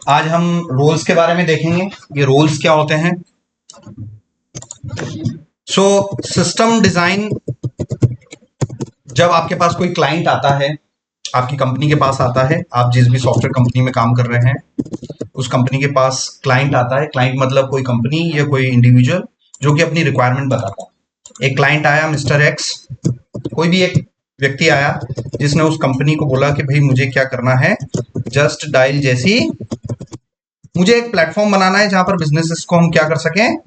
आज हम रोल्स के बारे में देखेंगे। ये रोल्स क्या होते हैं। सिस्टम डिजाइन, जब आपके पास कोई क्लाइंट आता है, आपकी कंपनी के पास आता है, आप जिस भी सॉफ्टवेयर कंपनी में काम कर रहे हैं उस कंपनी के पास क्लाइंट आता है। क्लाइंट मतलब कोई कंपनी या कोई इंडिविजुअल जो कि अपनी रिक्वायरमेंट बताता है। एक क्लाइंट आया, मिस्टर एक्स, कोई भी एक व्यक्ति आया जिसने उस कंपनी को बोला कि भाई मुझे क्या करना है, जस्ट डायल जैसी मुझे एक प्लेटफॉर्म बनाना है जहां पर बिजनेसेस को हम क्या कर सकें,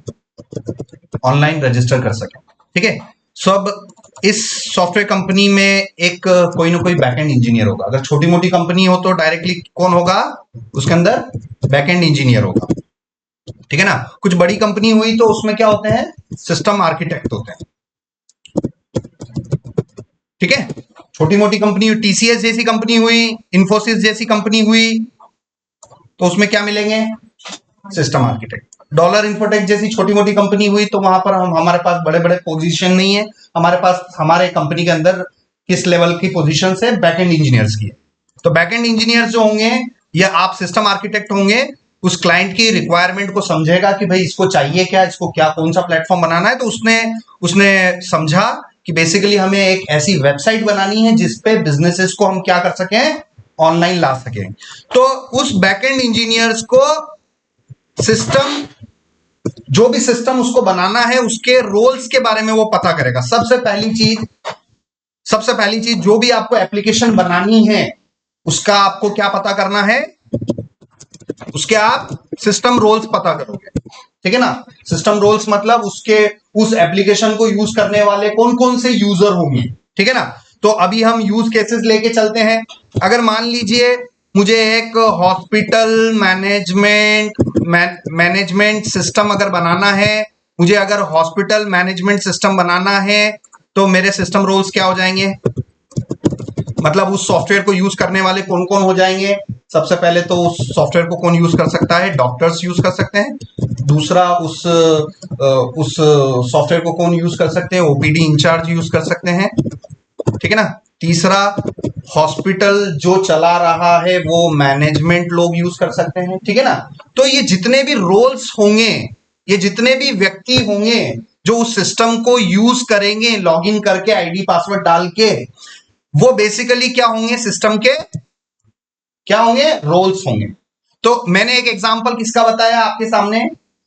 ऑनलाइन रजिस्टर कर सकें। ठीक है। सो अब इस सॉफ्टवेयर कंपनी में एक कोई ना कोई बैकएंड इंजीनियर होगा। अगर छोटी मोटी कंपनी हो तो डायरेक्टली कौन होगा, उसके अंदर बैकएंड इंजीनियर होगा। ठीक है ना। कुछ बड़ी कंपनी हुई तो उसमें क्या होते हैं, सिस्टम आर्किटेक्ट होते हैं। ठीक है। छोटी मोटी कंपनी, टीसीएस जैसी कंपनी हुई, इंफोसिस जैसी कंपनी हुई तो उसमें क्या मिलेंगे, सिस्टम आर्किटेक्ट। डॉलर इन्फोटेक जैसी छोटी मोटी कंपनी हुई तो वहां पर हमारे पास बड़े बड़े पोजीशन नहीं है, हमारे पास हमारे कंपनी के अंदर किस लेवल की पोजीशन है, बैकएंड इंजीनियर्स की है। तो बैकएंड इंजीनियर्स जो होंगे या आप सिस्टम आर्किटेक्ट होंगे, उस क्लाइंट की रिक्वायरमेंट को समझेगा कि भाई इसको चाहिए क्या, इसको क्या कौन सा प्लेटफॉर्म बनाना है। तो उसने समझा कि बेसिकली हमें एक ऐसी वेबसाइट बनानी है जिसपे बिजनेसेस को हम क्या कर सकें, ऑनलाइन ला सकें। तो उस बैकएंड इंजीनियर्स को सिस्टम, जो भी सिस्टम उसको बनाना है उसके रोल्स के बारे में वो पता करेगा। सबसे पहली चीज जो भी आपको एप्लीकेशन बनानी है उसका आपको क्या पता करना है, उसके आप सिस्टम रोल्स पता करोगे। ठीक है ना। सिस्टम रोल्स मतलब उस एप्लीकेशन को यूज करने वाले कौन कौन से यूजर होंगे। ठीक है ना। तो अभी हम यूज केसेस लेके चलते हैं। अगर मान लीजिए मुझे एक हॉस्पिटल मैनेजमेंट सिस्टम अगर बनाना है, मुझे अगर हॉस्पिटल मैनेजमेंट सिस्टम बनाना है तो मेरे सिस्टम रोल्स क्या हो जाएंगे, मतलब उस सॉफ्टवेयर को यूज करने वाले कौन कौन हो जाएंगे। सबसे पहले तो उस सॉफ्टवेयर को कौन यूज कर सकता है, डॉक्टर्स यूज कर सकते हैं। दूसरा, उस सॉफ्टवेयर को कौन यूज कर सकते हैं, ओपीडी इंचार्ज यूज कर सकते हैं। ठीक है ना। तीसरा, हॉस्पिटल जो चला रहा है वो मैनेजमेंट लोग यूज कर सकते हैं। ठीक है ना। तो ये जितने भी रोल्स होंगे, ये जितने भी व्यक्ति होंगे जो उस सिस्टम को यूज करेंगे लॉगिन करके आईडी पासवर्ड डाल के, वो बेसिकली क्या होंगे, सिस्टम के क्या होंगे, रोल्स होंगे। तो मैंने एक एग्जांपल किसका बताया आपके सामने,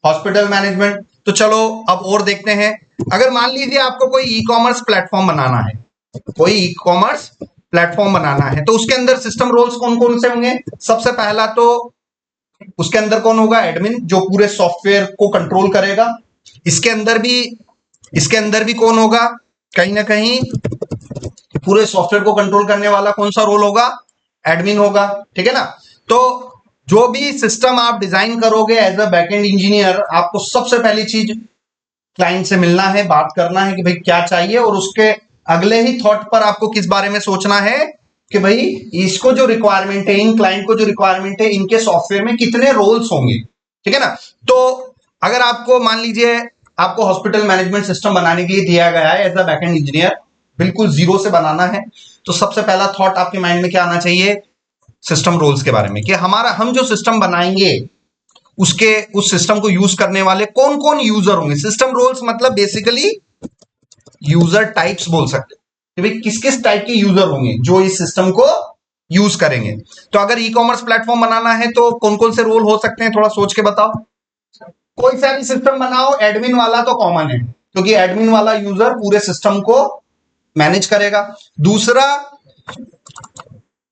हॉस्पिटल मैनेजमेंट। तो चलो अब और देखते हैं। अगर मान लीजिए आपको कोई ई कॉमर्स प्लेटफॉर्म बनाना है, कोई ई कॉमर्स प्लेटफॉर्म बनाना है, तो उसके अंदर सिस्टम रोल्स कौन कौन से होंगे। सबसे पहला तो उसके अंदर कौन होगा, एडमिन, जो पूरे सॉफ्टवेयर को कंट्रोल करेगा। इसके अंदर भी कौन होगा, कहीं ना कहीं पूरे सॉफ्टवेयर को कंट्रोल करने वाला कौन सा रोल होगा, एडमिन होगा। ठीक है ना। तो जो भी सिस्टम आप डिजाइन करोगे एज अ बैकएंड इंजीनियर, आपको सबसे पहली चीज क्लाइंट से मिलना है, बात करना है कि भाई क्या चाहिए, और उसके अगले ही थॉट पर आपको किस बारे में सोचना है कि भाई इसको जो रिक्वायरमेंट है, इन क्लाइंट को जो रिक्वायरमेंट है, इनके सॉफ्टवेयर में कितने रोल्स होंगे। ठीक है ना। तो अगर आपको मान लीजिए आपको हॉस्पिटल मैनेजमेंट सिस्टम बनाने के लिए दिया गया है एज अ बैकएंड इंजीनियर, बिल्कुल जीरो से बनाना है, तो सबसे पहला थॉट आपके माइंड में क्या आना चाहिए, सिस्टम रोल्स के बारे में, कि हम जो सिस्टम बनाएंगे उस सिस्टम को यूज करने वाले कौन कौन यूजर होंगे। सिस्टम रोल्स मतलब बेसिकली यूजर टाइप्स बोल सकते हैं कि भाई किस किस टाइप के यूजर होंगे जो इस सिस्टम को यूज करेंगे। तो अगर ई कॉमर्स प्लेटफॉर्म बनाना है तो कौन कौन से रोल हो सकते हैं, थोड़ा सोच के बताओ। कोई सा भी सिस्टम बनाओ, एडमिन वाला तो कॉमन है क्योंकि एडमिन वाला यूजर पूरे सिस्टम को मैनेज करेगा। दूसरा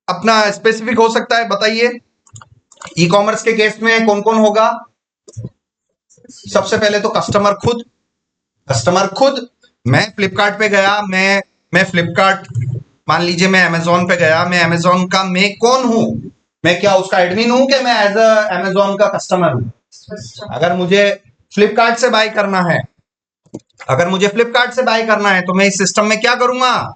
अपना स्पेसिफिक हो सकता है, बताइए ई कॉमर्स के केस में कौन कौन होगा। सबसे पहले तो कस्टमर खुद। मैं फ्लिपकार्ट पे गया, मैं फ्लिपकार्ट, मान लीजिए मैं अमेजोन पे गया, मैं अमेजोन का मैं कौन हूं, मैं क्या उसका एडमिन हूं कि मैं एज अ अमेजोन का कस्टमर हूं। अगर मुझे फ्लिपकार्ट से बाय करना है, तो मैं इस सिस्टम में क्या करूंगा,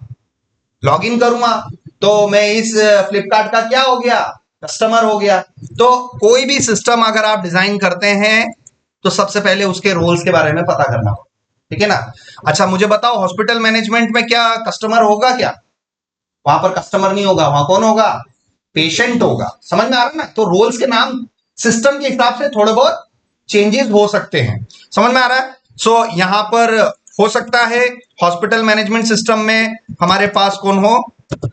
लॉग इन करूंगा। तो मैं इस फ्लिपकार्ट का क्या हो गया, कस्टमर हो गया। तो कोई भी सिस्टम अगर आप डिजाइन करते हैं तो सबसे पहले उसके रोल्स के बारे में पता करना होगा। ठीक है ना। अच्छा मुझे बताओ, हॉस्पिटल मैनेजमेंट में क्या कस्टमर होगा क्या, वहां पर कस्टमर नहीं होगा, वहां कौन होगा, पेशेंट होगा। समझ में आ रहा है ना? तो रोल्स के नाम सिस्टम के हिसाब से थोड़े बहुत चेंजेस हो सकते हैं। समझ में आ रहा है? सो यहां पर हो सकता है हॉस्पिटल मैनेजमेंट सिस्टम में हमारे पास कौन हो,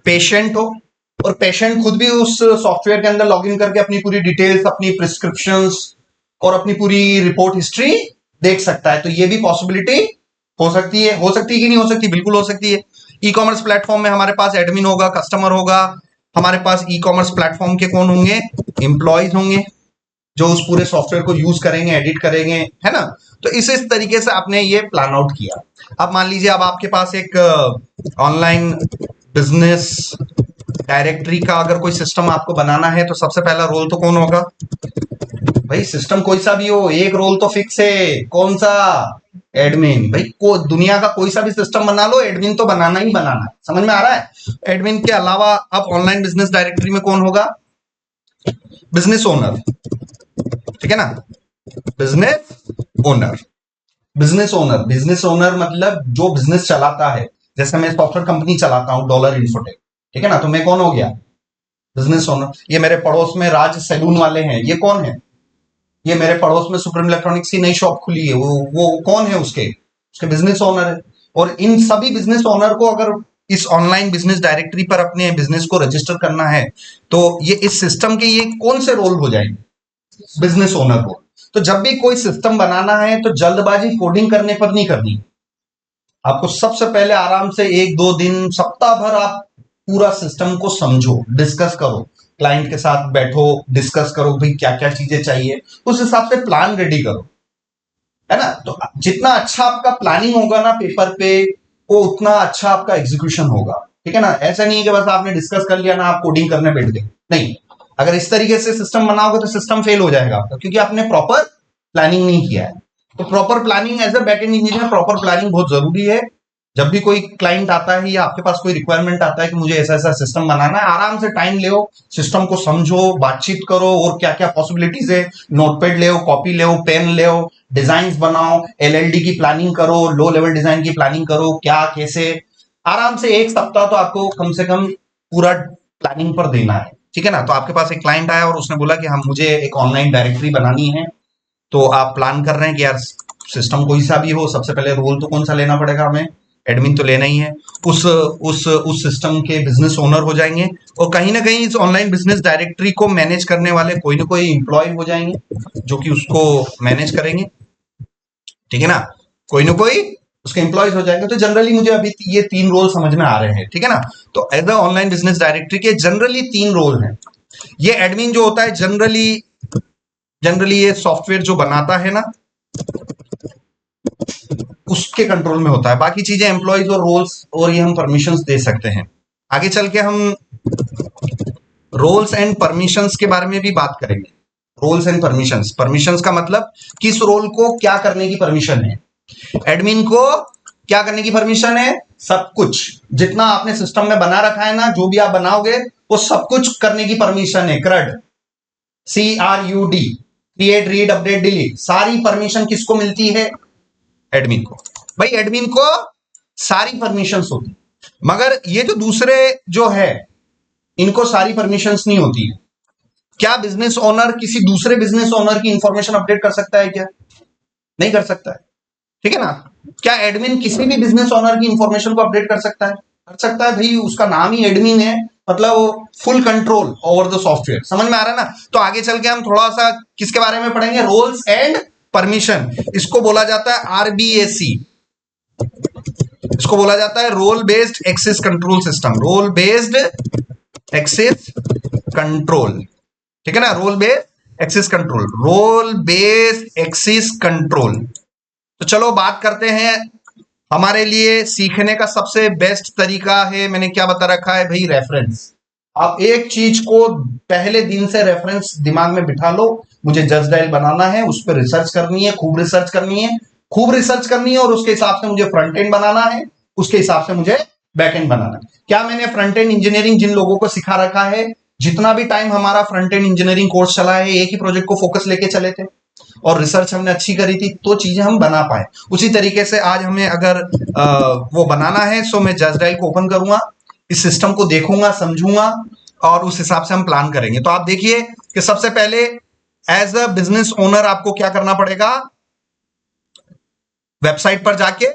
पेशेंट हो, और पेशेंट खुद भी उस सॉफ्टवेयर के अंदर लॉगिन करके अपनी पूरी डिटेल्स, अपनी प्रिस्क्रिप्शंस और अपनी पूरी रिपोर्ट हिस्ट्री देख सकता है। तो ये भी पॉसिबिलिटी हो सकती है। हो सकती है कि नहीं हो सकती? बिल्कुल हो सकती है। ई कॉमर्स प्लेटफॉर्म में हमारे पास एडमिन होगा, कस्टमर होगा, हमारे पास ई कॉमर्स प्लेटफॉर्म के कौन होंगे, एम्प्लॉयज होंगे जो उस पूरे सॉफ्टवेयर को यूज करेंगे, एडिट करेंगे, है ना? तो इस तरीके से आपने ये प्लान आउट किया। अब मान लीजिए अब आपके पास एक ऑनलाइन बिजनेस डायरेक्टरी का अगर कोई सिस्टम आपको बनाना है तो सबसे पहला रोल तो कौन होगा भाई? सिस्टम कोई सा भी हो, एक रोल तो फिक्स है। कौन सा? एडमिन। भाई दुनिया का कोई सा भी सिस्टम बना लो, एडमिन तो बनाना ही बनाना है। समझ में आ रहा है? एडमिन के अलावा अब ऑनलाइन बिजनेस डायरेक्टरी में कौन होगा? Business owner. ठीक है ना? Business owner. Business owner, business owner मतलब जो बिजनेस चलाता है। जैसे मैं सॉफ्टवेयर कंपनी चलाता हूं, डॉलर इन्फोटेक, ठीक है ना? तो मैं कौन हो गया? Business owner. ये मेरे पड़ोस में राज सैलून वाले हैं, ये कौन है? ये मेरे पड़ोस में सुप्रीम इलेक्ट्रॉनिक्स की नई शॉप खुली है, वो कौन है? उसके बिजनेस ओनर है। और इन सभी बिजनेस ओनर को अगर इस ऑनलाइन बिजनेस डायरेक्टरी पर अपने बिजनेस को रजिस्टर करना है तो ये इस सिस्टम के ये कौन से रोल हो जाएंगे? बिजनेस ओनर को। तो जब भी कोई सिस्टम बनाना है तो जल्दबाजी कोडिंग करने पर नहीं करनी। आपको सबसे पहले आराम से 1-2 दिन, सप्ताह भर आप पूरा सिस्टम को समझो, डिस्कस करो, क्लाइंट के साथ बैठो, डिस्कस करो भाई क्या क्या चीजें चाहिए, उस हिसाब से प्लान रेडी करो, है ना? तो जितना अच्छा आपका प्लानिंग होगा ना पेपर पे, वो उतना अच्छा आपका एग्जीक्यूशन होगा। ठीक है ना? ऐसा नहीं है कि बस आपने डिस्कस कर लिया ना, आप कोडिंग करने बैठ गए। नहीं, अगर इस तरीके से सिस्टम बनाओगे तो सिस्टम फेल हो जाएगा आपका, क्योंकि आपने प्रॉपर प्लानिंग नहीं किया है। तो proper planning as a backend engineer, proper planning बहुत जरूरी है। जब भी कोई क्लाइंट आता है या आपके पास कोई रिक्वायरमेंट आता है कि मुझे ऐसा ऐसा सिस्टम बनाना है, आराम से टाइम ले, सिस्टम को समझो, बातचीत करो, और क्या क्या पॉसिबिलिटीज है, नोटपैड ले, कॉपी ले, पेन ले, डिजाइन बनाओ, एलएलडी की प्लानिंग करो, लो लेवल डिजाइन की प्लानिंग करो, क्या कैसे। आराम से 1 सप्ताह तो आपको कम से कम पूरा प्लानिंग पर देना है। ठीक है ना? तो आपके पास एक क्लाइंट आया और उसने बोला कि हम मुझे एक ऑनलाइन डायरेक्टरी बनानी है। तो आप प्लान कर रहे हैं कि यार सिस्टम कोई सा भी हो, सबसे पहले रोल तो कौन सा लेना पड़ेगा हमें? एडमिन तो लेना ही है। उस सिस्टम के बिजनेस ओनर हो जाएंगे, और कहीं ना कहीं इस ऑनलाइन बिजनेस डायरेक्टरी को मैनेज करने वाले कोई ना कोई एम्प्लॉय हो जाएंगे जो कि उसको मैनेज करेंगे। ठीक है ना? कोई ना कोई उसके एम्प्लॉयज हो जाएंगे। तो जनरली मुझे अभी ये 3 रोल समझ में आ रहे हैं। ठीक है ना? तो as a online business directory के जनरली 3 रोल हैं। ये एडमिन जो होता है जनरली ये सॉफ्टवेयर जो बनाता है ना उसके कंट्रोल में होता है। बाकी चीजें एम्प्लॉयज और रोल्स और ये हम परमिशंस दे सकते हैं। आगे चल के हम रोल्स एंड परमिशंस के बारे में भी बात करेंगे। रोल्स एंड परमिशंस, परमिशंस का मतलब किस रोल को क्या करने की परमिशन है। एडमिन को क्या करने की परमिशन है? सब कुछ जितना आपने सिस्टम में बना रखा है ना, जो भी आप बनाओगे वो सब कुछ करने की परमिशन है। CRUD, CRUD, create, read, update, delete, सारी परमिशन किसको मिलती है? एडमिन को। भाई एडमिन को सारी परमिशंस होती, मगर ये जो दूसरे जो है इनको सारी परमिशंस नहीं होती है। क्या बिजनेस ओनर किसी दूसरे बिजनेस ओनर की इंफॉर्मेशन अपडेट कर सकता है क्या? नहीं कर सकता है। ठीक है ना? क्या एडमिन किसी भी बिजनेस ओनर की इंफॉर्मेशन को अपडेट कर सकता है? कर सकता है भाई, उसका नाम ही एडमिन है, मतलब full control over the software. समझ में आ रहा है ना? तो आगे चल के हम थोड़ा सा किसके बारे में पढ़ेंगे? Roles and permission. इसको बोला जाता है RBAC। इसको बोला जाता है role based access control system. Role based access control. ठीक है ना? Role based access control, role based access control. तो चलो बात करते हैं। हमारे लिए सीखने का सबसे बेस्ट तरीका है, मैंने क्या बता रखा है भाई? रेफरेंस। आप एक चीज को पहले दिन से रेफरेंस दिमाग में बिठा लो, मुझे जज डायल बनाना है, उस पर रिसर्च करनी है, खूब रिसर्च करनी है, खूब रिसर्च करनी है, और उसके हिसाब से मुझे फ्रंट एंड बनाना है, उसके हिसाब से मुझे बैक एंड बनाना है। क्या मैंने फ्रंट एंड इंजीनियरिंग जिन लोगों को सिखा रखा है, जितना भी टाइम हमारा फ्रंट एंड इंजीनियरिंग कोर्स चला है, एक ही प्रोजेक्ट को फोकस लेके चले थे और रिसर्च हमने अच्छी करी थी, तो चीजें हम बना पाए। उसी तरीके से आज हमें अगर वो बनाना है, सो मैं जज डायल को ओपन करूंगा, इस सिस्टम को देखूंगा, समझूंगा, और उस हिसाब से हम प्लान करेंगे। तो आप देखिए कि सबसे पहले एज अ बिजनेस ओनर आपको क्या करना पड़ेगा, वेबसाइट पर जाके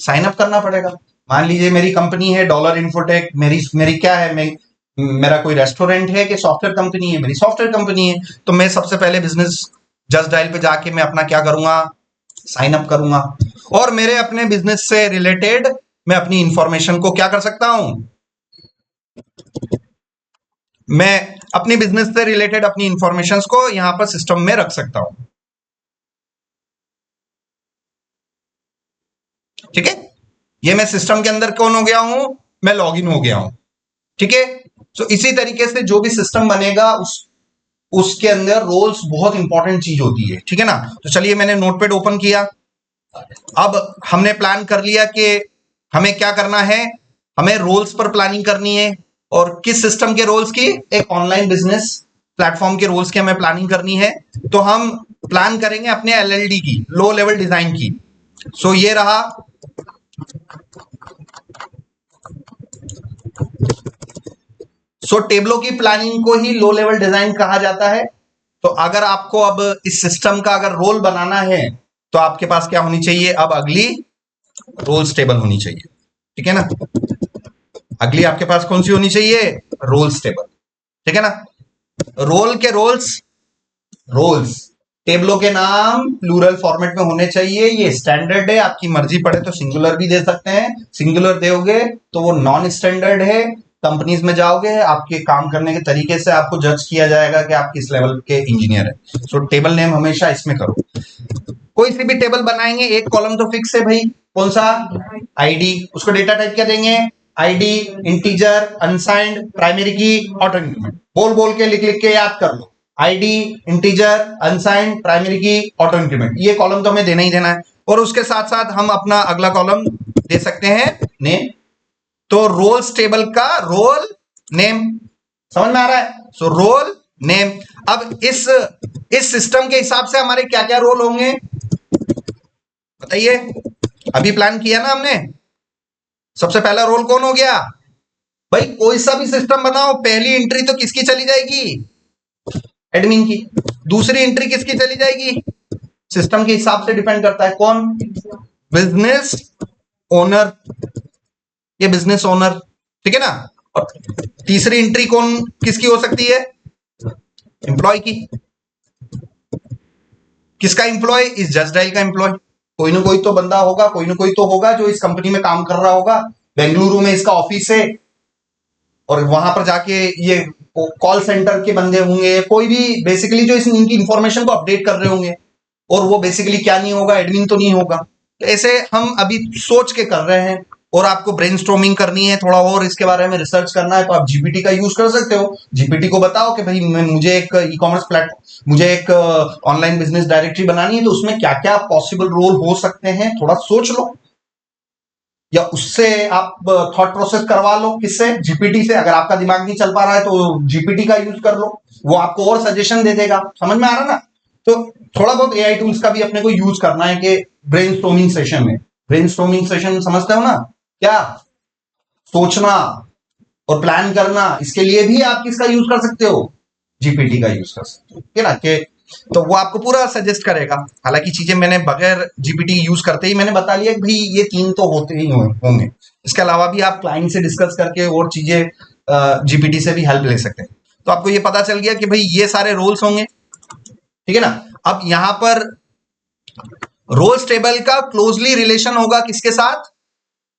साइन अप करना पड़ेगा। मान लीजिए मेरी कंपनी है डॉलर इन्फोटेक, मेरी मेरी क्या है, मेरा कोई रेस्टोरेंट है कि सॉफ्टवेयर कंपनी है, मेरी सॉफ्टवेयर कंपनी है। तो मैं सबसे पहले बिजनेस जस्ट डायल पे जाके मैं अपना क्या करूंगा, साइन अप करूंगा। और मेरे अपने बिजनेस से रिलेटेड मैं अपनी इंफॉर्मेशन को क्या कर सकता हूं, मैं अपनी बिजनेस से रिलेटेड अपनी इंफॉर्मेशन को यहां पर सिस्टम में रख सकता हूं। ठीक है, ये मैं सिस्टम के अंदर कौन हो गया हूं, मैं लॉगिन हो गया हूं। ठीक है, तो इसी तरीके से जो भी सिस्टम बनेगा उसके अंदर रोल्स बहुत इंपॉर्टेंट चीज होती है। ठीक है ना। तो चलिए मैंने नोटपैड ओपन किया। अब हमने प्लान कर लिया कि हमें क्या करना है, हमें रोल्स पर प्लानिंग करनी है। और किस सिस्टम के रोल्स की, एक ऑनलाइन बिजनेस प्लेटफॉर्म के रोल्स की हमें प्लानिंग करनी है। तो हम प्लान करेंगे अपने एलएलडी की, लो लेवल डिजाइन की। सो ये रहा, टेबलों की प्लानिंग को ही लो लेवल डिजाइन कहा जाता है। तो अगर आपको अब इस सिस्टम का अगर रोल बनाना है तो आपके पास क्या होनी चाहिए, अब अगली रोल्स टेबल होनी चाहिए। ठीक है ना, अगली आपके पास कौन सी होनी चाहिए, रोल्स टेबल। ठीक है ना, रोल के रोल्स, रोल्स टेबलों के नाम प्लूरल फॉर्मेट में होने चाहिए। ये स्टैंडर्ड है, आपकी मर्जी पड़े तो सिंगुलर भी दे सकते हैं, सिंगुलर दोगे तो वो नॉन स्टैंडर्ड है। कंपनीज में जाओगे, आपके काम करने के तरीके से आपको जज किया जाएगा कि आप किस लेवल के इंजीनियर है। सो टेबल नेम हमेशा इसमें करो। कोई सी भी टेबल बनाएंगे, एक कॉलम तो फिक्स है भाई, कौन सा, आईडी। उसको डेटा टाइप क्या देंगे, आईडी, इंटीजर, अनसाइंड, प्राइमरी की, ऑटो इंक्रीमेंट। बोल बोल के लिख लिख के याद कर लो, आईडी, इंटीजर, अनसाइंड, प्राइमरी की, ऑटो इंक्रीमेंट। ये कॉलम तो हमें देना ही देना है। और उसके साथ साथ हम अपना अगला कॉलम दे सकते हैं नेम। तो रोल्स टेबल का रोल नेम समझ में आ रहा है, सो रोल नेम। अब इस सिस्टम के हिसाब से हमारे क्या क्या रोल होंगे बताइए, अभी प्लान किया ना हमने। सबसे पहला रोल कौन हो गया भाई, कोई सा भी सिस्टम बनाओ पहली एंट्री तो किसकी चली जाएगी, एडमिन की। दूसरी एंट्री किसकी चली जाएगी, सिस्टम के हिसाब से डिपेंड करता है, कौन, बिजनेस ओनर, ये बिजनेस ओनर। ठीक है ना। और तीसरी एंट्री कौन किसकी हो सकती है, एम्प्लॉय की। किसका एम्प्लॉय, इस जस्ट डायल का एम्प्लॉय। कोई ना कोई तो बंदा होगा, कोई ना कोई तो होगा जो इस कंपनी में काम कर रहा होगा। बेंगलुरु में इसका ऑफिस है और वहां पर जाके ये कॉल सेंटर के बंदे होंगे, कोई भी बेसिकली जो इनकी इंफॉर्मेशन को अपडेट कर रहे होंगे। और वो बेसिकली क्या नहीं होगा, एडमिन तो नहीं होगा। तो ऐसे हम अभी सोच के कर रहे हैं। और आपको ब्रेनस्टॉर्मिंग करनी है, थोड़ा और इसके बारे में रिसर्च करना है, तो आप जीपीटी का यूज कर सकते हो। जीपीटी को बताओ कि भाई मुझे एक ई कॉमर्स प्लेटफॉर्म, मुझे एक ऑनलाइन बिजनेस डायरेक्टरी बनानी है, तो उसमें क्या क्या पॉसिबल रोल हो सकते हैं, थोड़ा सोच लो। या उससे आप थॉट प्रोसेस करवा लो, किससे, जीपीटी से। अगर आपका दिमाग नहीं चल पा रहा है तो जीपीटी का यूज कर लो, वो आपको और सजेशन दे देगा। समझ में आ रहा ना। तो थोड़ा बहुत एआई टूल्स का भी अपने को यूज करना है कि ब्रेनस्टॉर्मिंग सेशन में, ब्रेनस्टॉर्मिंग सेशन समझते हो ना, क्या सोचना और प्लान करना, इसके लिए भी आप किसका यूज कर सकते हो, जीपीटी का यूज कर सकते हो। ठीक है ना, कि तो वो आपको पूरा सजेस्ट करेगा। हालांकि चीजें मैंने बगैर जीपीटी यूज करते ही मैंने बता लिया कि भाई ये 3 तो होते ही होंगे। इसके अलावा भी आप क्लाइंट से डिस्कस करके और चीजें जीपीटी से भी हेल्प ले सकते हैं। तो आपको ये पता चल गया कि भाई ये सारे रोल्स होंगे। ठीक है ना। अब यहां पर रोल्स टेबल का क्लोजली रिलेशन होगा किसके साथ,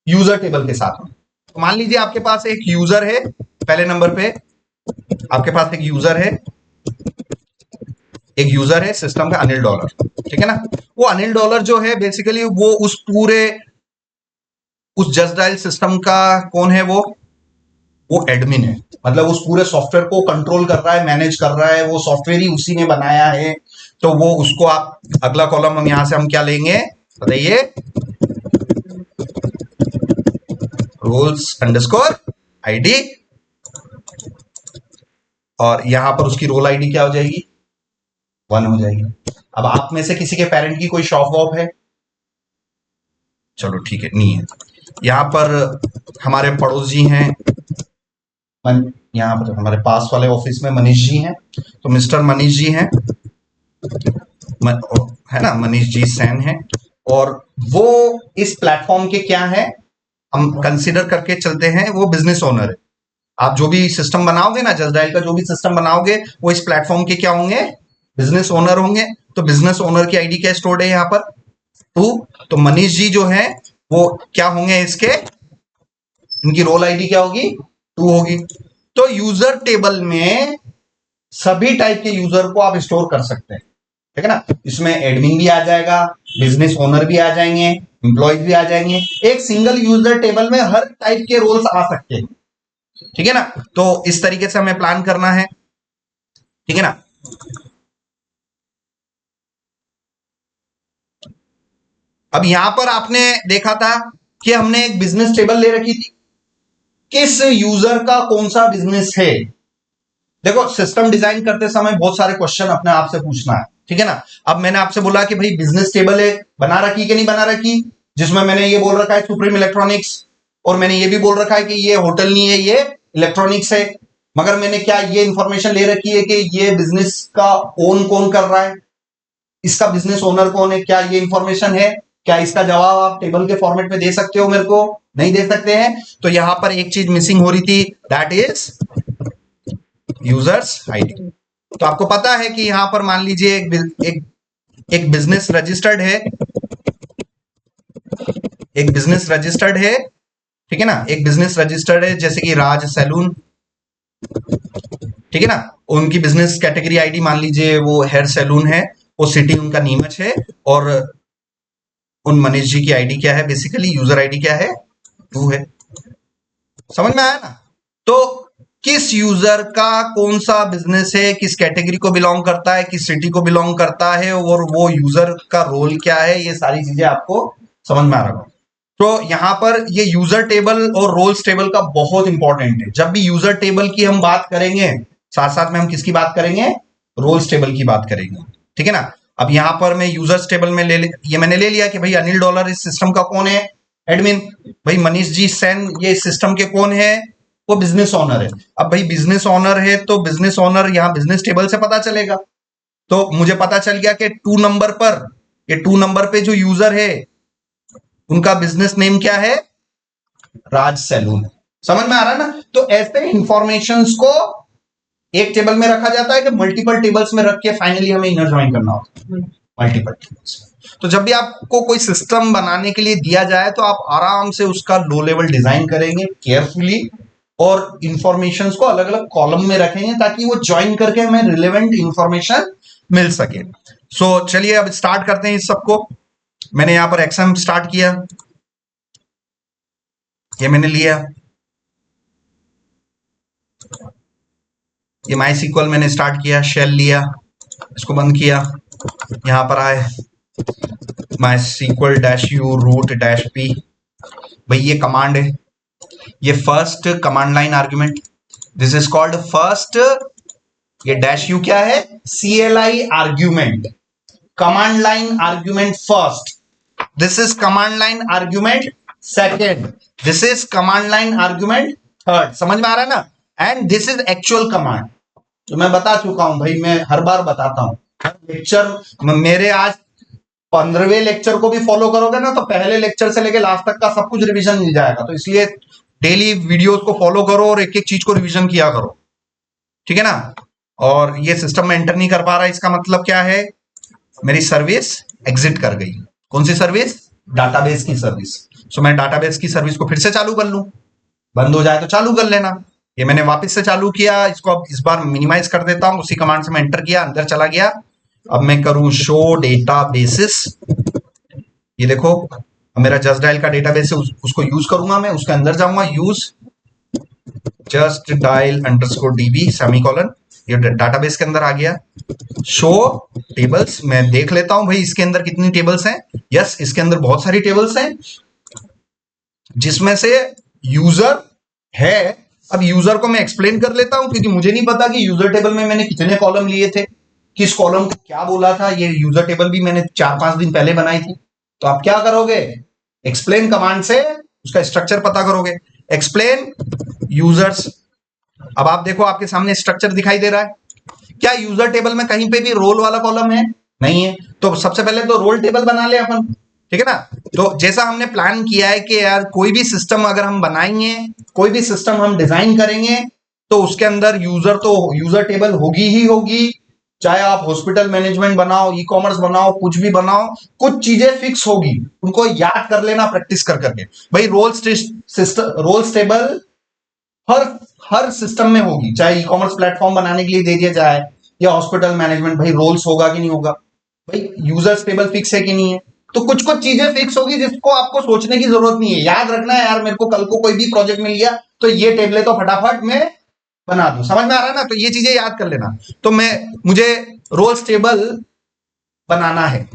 यूजर टेबल के साथ। तो मान लीजिए आपके पास एक यूजर है, पहले नंबर पे आपके पास एक यूजर है, एक यूजर है सिस्टम का अनिल डॉलर। ठीक है ना। वो अनिल डॉलर जो है बेसिकली वो उस पूरे उस जस्ट डायल सिस्टम का कौन है, वो एडमिन है। मतलब उस पूरे सॉफ्टवेयर को कंट्रोल कर रहा है, मैनेज कर रहा है, वो सॉफ्टवेयर ही उसी ने बनाया है। तो वो उसको आप अगला कॉलम हम यहां से हम क्या लेंगे बताइए, रोल्स अंडरस्कोर आईडी। और यहां पर उसकी रोल आईडी क्या हो जाएगी, 1 हो जाएगी। अब आप में से किसी के पेरेंट की कोई शॉप वॉप है, चलो ठीक है नहीं है। यहां पर हमारे पड़ोस जी हैं, यहाँ पर हमारे पास वाले ऑफिस में मनीष जी हैं, तो मिस्टर मनीष जी हैं, है ना, मनीष जी सैन है, और वो इस प्लेटफॉर्म के क्या है, हम कंसीडर करके चलते हैं, वो बिजनेस ओनर है। आप जो भी सिस्टम बनाओगे ना, जस्ट डायल का जो भी सिस्टम बनाओगे, वो इस प्लेटफॉर्म के क्या होंगे, बिजनेस ओनर होंगे। तो बिजनेस ओनर की आईडी क्या स्टोर्ड है यहाँ पर, 2। तो मनीष जी जो है वो क्या होंगे इसके, इनकी रोल आईडी क्या होगी, 2 होगी। तो यूजर टेबल में सभी टाइप के यूजर को आप स्टोर कर सकते हैं, ठीक है ना। इसमें एडमिन भी आ जाएगा, बिजनेस ओनर भी आ जाएंगे, एम्प्लॉयज भी आ जाएंगे। एक सिंगल यूजर टेबल में हर टाइप के रोल्स आ सकते हैं, ठीक है ना। तो इस तरीके से हमें प्लान करना है, ठीक है ना। अब यहां पर आपने देखा था कि हमने एक बिजनेस टेबल ले रखी थी, किस यूजर का कौन सा बिजनेस है। देखो, सिस्टम डिजाइन करते समय बहुत सारे क्वेश्चन अपने आप से पूछना है, ठीक है ना। अब मैंने आपसे बोला कि भाई बिजनेस टेबल है, बना रखी कि नहीं बना रखी, जिसमें मैंने ये बोल रखा है सुप्रीम इलेक्ट्रॉनिक्स, और मैंने ये भी बोल रखा है कि ये होटल नहीं है, ये इलेक्ट्रॉनिक्स है। मगर मैंने क्या ये इंफॉर्मेशन ले रखी है कि ये बिजनेस का ओन कौन कर रहा है, इसका बिजनेस ओनर कौन है, क्या ये इंफॉर्मेशन है? क्या इसका जवाब आप टेबल के फॉर्मेट में दे सकते हो मेरे को? नहीं दे सकते हैं। तो यहां पर एक चीज मिसिंग हो रही थी, दैट इज यूजर्स आईडी। तो आपको पता है कि यहां पर मान लीजिए एक बिजनेस रजिस्टर्ड है, एक बिजनेस रजिस्टर्ड है, ठीक है ना। एक बिजनेस रजिस्टर्ड है जैसे कि राज सैलून, ठीक है ना। उनकी बिजनेस कैटेगरी आईडी मान लीजिए वो हेयर सैलून है, वो सिटी उनका नीमच है, और उन मनीष जी की आईडी क्या है, बेसिकली यूजर आईडी क्या है, 2 है। समझ में आया ना। तो किस यूजर का कौन सा बिजनेस है, किस कैटेगरी को बिलोंग करता है, किस सिटी को बिलोंग करता है, और वो यूजर का रोल क्या है, ये सारी चीजें आपको समझ में आ रहा है। तो यहां पर ये यूजर टेबल और रोल्स टेबल का बहुत इंपॉर्टेंट है। जब भी यूजर टेबल की हम बात करेंगे, साथ साथ में हम किसकी बात करेंगे, रोल्स टेबल की बात करेंगे, ठीक है ना। अब यहां पर मैं यूजर्स टेबल में ये मैंने ले लिया कि भाई अनिल डॉलर इस सिस्टम का कौन है, एडमिन। भाई मनीष जी सैन ये इस सिस्टम के कौन है, वो बिजनेस ओनर है। अब भाई बिजनेस ओनर है तो बिजनेस ओनर यहां बिजनेस टेबल से पता चलेगा। तो मुझे पता चल गया कि 2 नंबर पर, ये 2 नंबर पे जो यूजर है उनका बिजनेस नेम क्या है, राज सैलून। समझ में आ रहा है ना। तो ऐसे इंफॉर्मेशंस को एक टेबल में रखा जाता है कि मल्टीपल टेबल्स में रख के फाइनली हमें इनर ज्वाइन करना होता है मल्टीपल टेबल्स। तो जब भी आपको कोई सिस्टम बनाने के लिए दिया जाए तो आप आराम से उसका लो लेवल डिजाइन करेंगे केयरफुली, और इंफॉर्मेशंस को अलग अलग कॉलम में रखेंगे ताकि वो ज्वाइन करके हमें रिलेवेंट इंफॉर्मेशन मिल सके। सो चलिए अब स्टार्ट करते हैं इस सबको। मैंने यहां पर एक्सएम स्टार्ट किया, ये मैंने लिया, ये माई सीक्वल मैंने स्टार्ट किया, शेल लिया, इसको बंद किया, यहां पर आए MySQL dash U root dash P. भाई ये कमांड है, ये first command line argument, this is called first. ये डैश यू क्या है, CLI argument, command line argument first. This is command line argument second, this is command line argument third. समझ में आ रहा है ना। And this is actual command, जो मैं बता चुका हूं भाई, मैं हर बार बताता हूं, हर लेक्चर मेरे आज 15वें लेक्चर को भी फॉलो करोगे ना तो पहले लेक्चर से लेके लास्ट तक का सब कुछ रिवीजन मिल जाएगा। तो इसलिए डेली वीडियोस को फॉलो करो और एक एक चीज को रिवीजन किया करो, ठीक है ना। और ये सिस्टम में एंटर नहीं कर पा रहा, इसका मतलब क्या है, मेरी सर्विस एग्जिट कर गई। कौन सी सर्विस, डाटाबेस की सर्विस। सो मैं डाटाबेस की सर्विस को फिर से चालू कर लूं, बंद हो जाए तो चालू कर लेना। ये मैंने वापस से चालू किया, इसको अब इस बार मिनिमाइज कर देता हूं, उसी कमांड से मैं एंटर किया, अंदर चला गया। अब मैं करूं शो डेटा बेसिस, ये देखो मेरा जस्ट डायल का डेटाबेस है, उसको यूज करूंगा मैं, उसके अंदर जाऊंगा, use just dial underscore DB semicolon, ये डाटाबेस के अंदर आ गया। शो टेबल्स, मैं देख लेता हूं भाई इसके अंदर कितनी टेबल्स हैं। यस, इसके अंदर बहुत सारी टेबल्स हैं, जिसमें से यूजर है। अब यूजर को मैं एक्सप्लेन कर लेता हूं, क्योंकि मुझे नहीं पता कि यूजर टेबल में मैंने कितने कॉलम लिए थे, किस कॉलम को क्या बोला था। ये यूजर टेबल भी मैंने 4-5 दिन पहले बनाई थी। तो आप क्या करोगे, एक्सप्लेन कमांड से उसका स्ट्रक्चर पता करोगे। एक्सप्लेन यूजर्स अब आप देखो आपके सामने स्ट्रक्चर दिखाई दे रहा है। क्या यूजर टेबल में कहीं पे भी रोल वाला कॉलम है? नहीं है। तो सबसे पहले तो रोल टेबल बना ले अपन, ठीक है ना। तो जैसा हमने प्लान किया है कि यार कोई भी सिस्टम अगर हम बनाएंगे, कोई भी सिस्टम हम डिजाइन करेंगे, तो उसके अंदर यूजर टेबल होगी ही होगी। चाहे आप हॉस्पिटल मैनेजमेंट बनाओ, ई कॉमर्स बनाओ, कुछ भी बनाओ, कुछ चीजें फिक्स होगी, उनको याद कर लेना प्रैक्टिस कर करके। भाई रोल्स टेबल हर हर सिस्टम में होगी, चाहे ई कॉमर्स प्लेटफॉर्म बनाने के लिए दे दिया जाए या हॉस्पिटल मैनेजमेंट, भाई रोल्स होगा कि नहीं होगा, भाई यूजर्स टेबल फिक्स है कि नहीं है। तो कुछ कुछ चीजें फिक्स होगी जिसको आपको सोचने की जरूरत नहीं है, याद रखना है यार मेरे को कल को कोई भी प्रोजेक्ट मिल गया तो ये टेबलें तो फटाफट मैं बना दूं, समझ में आ रहा है ना। तो ये चीजें याद कर लेना। तो मुझे रोल्स टेबल बनाना है,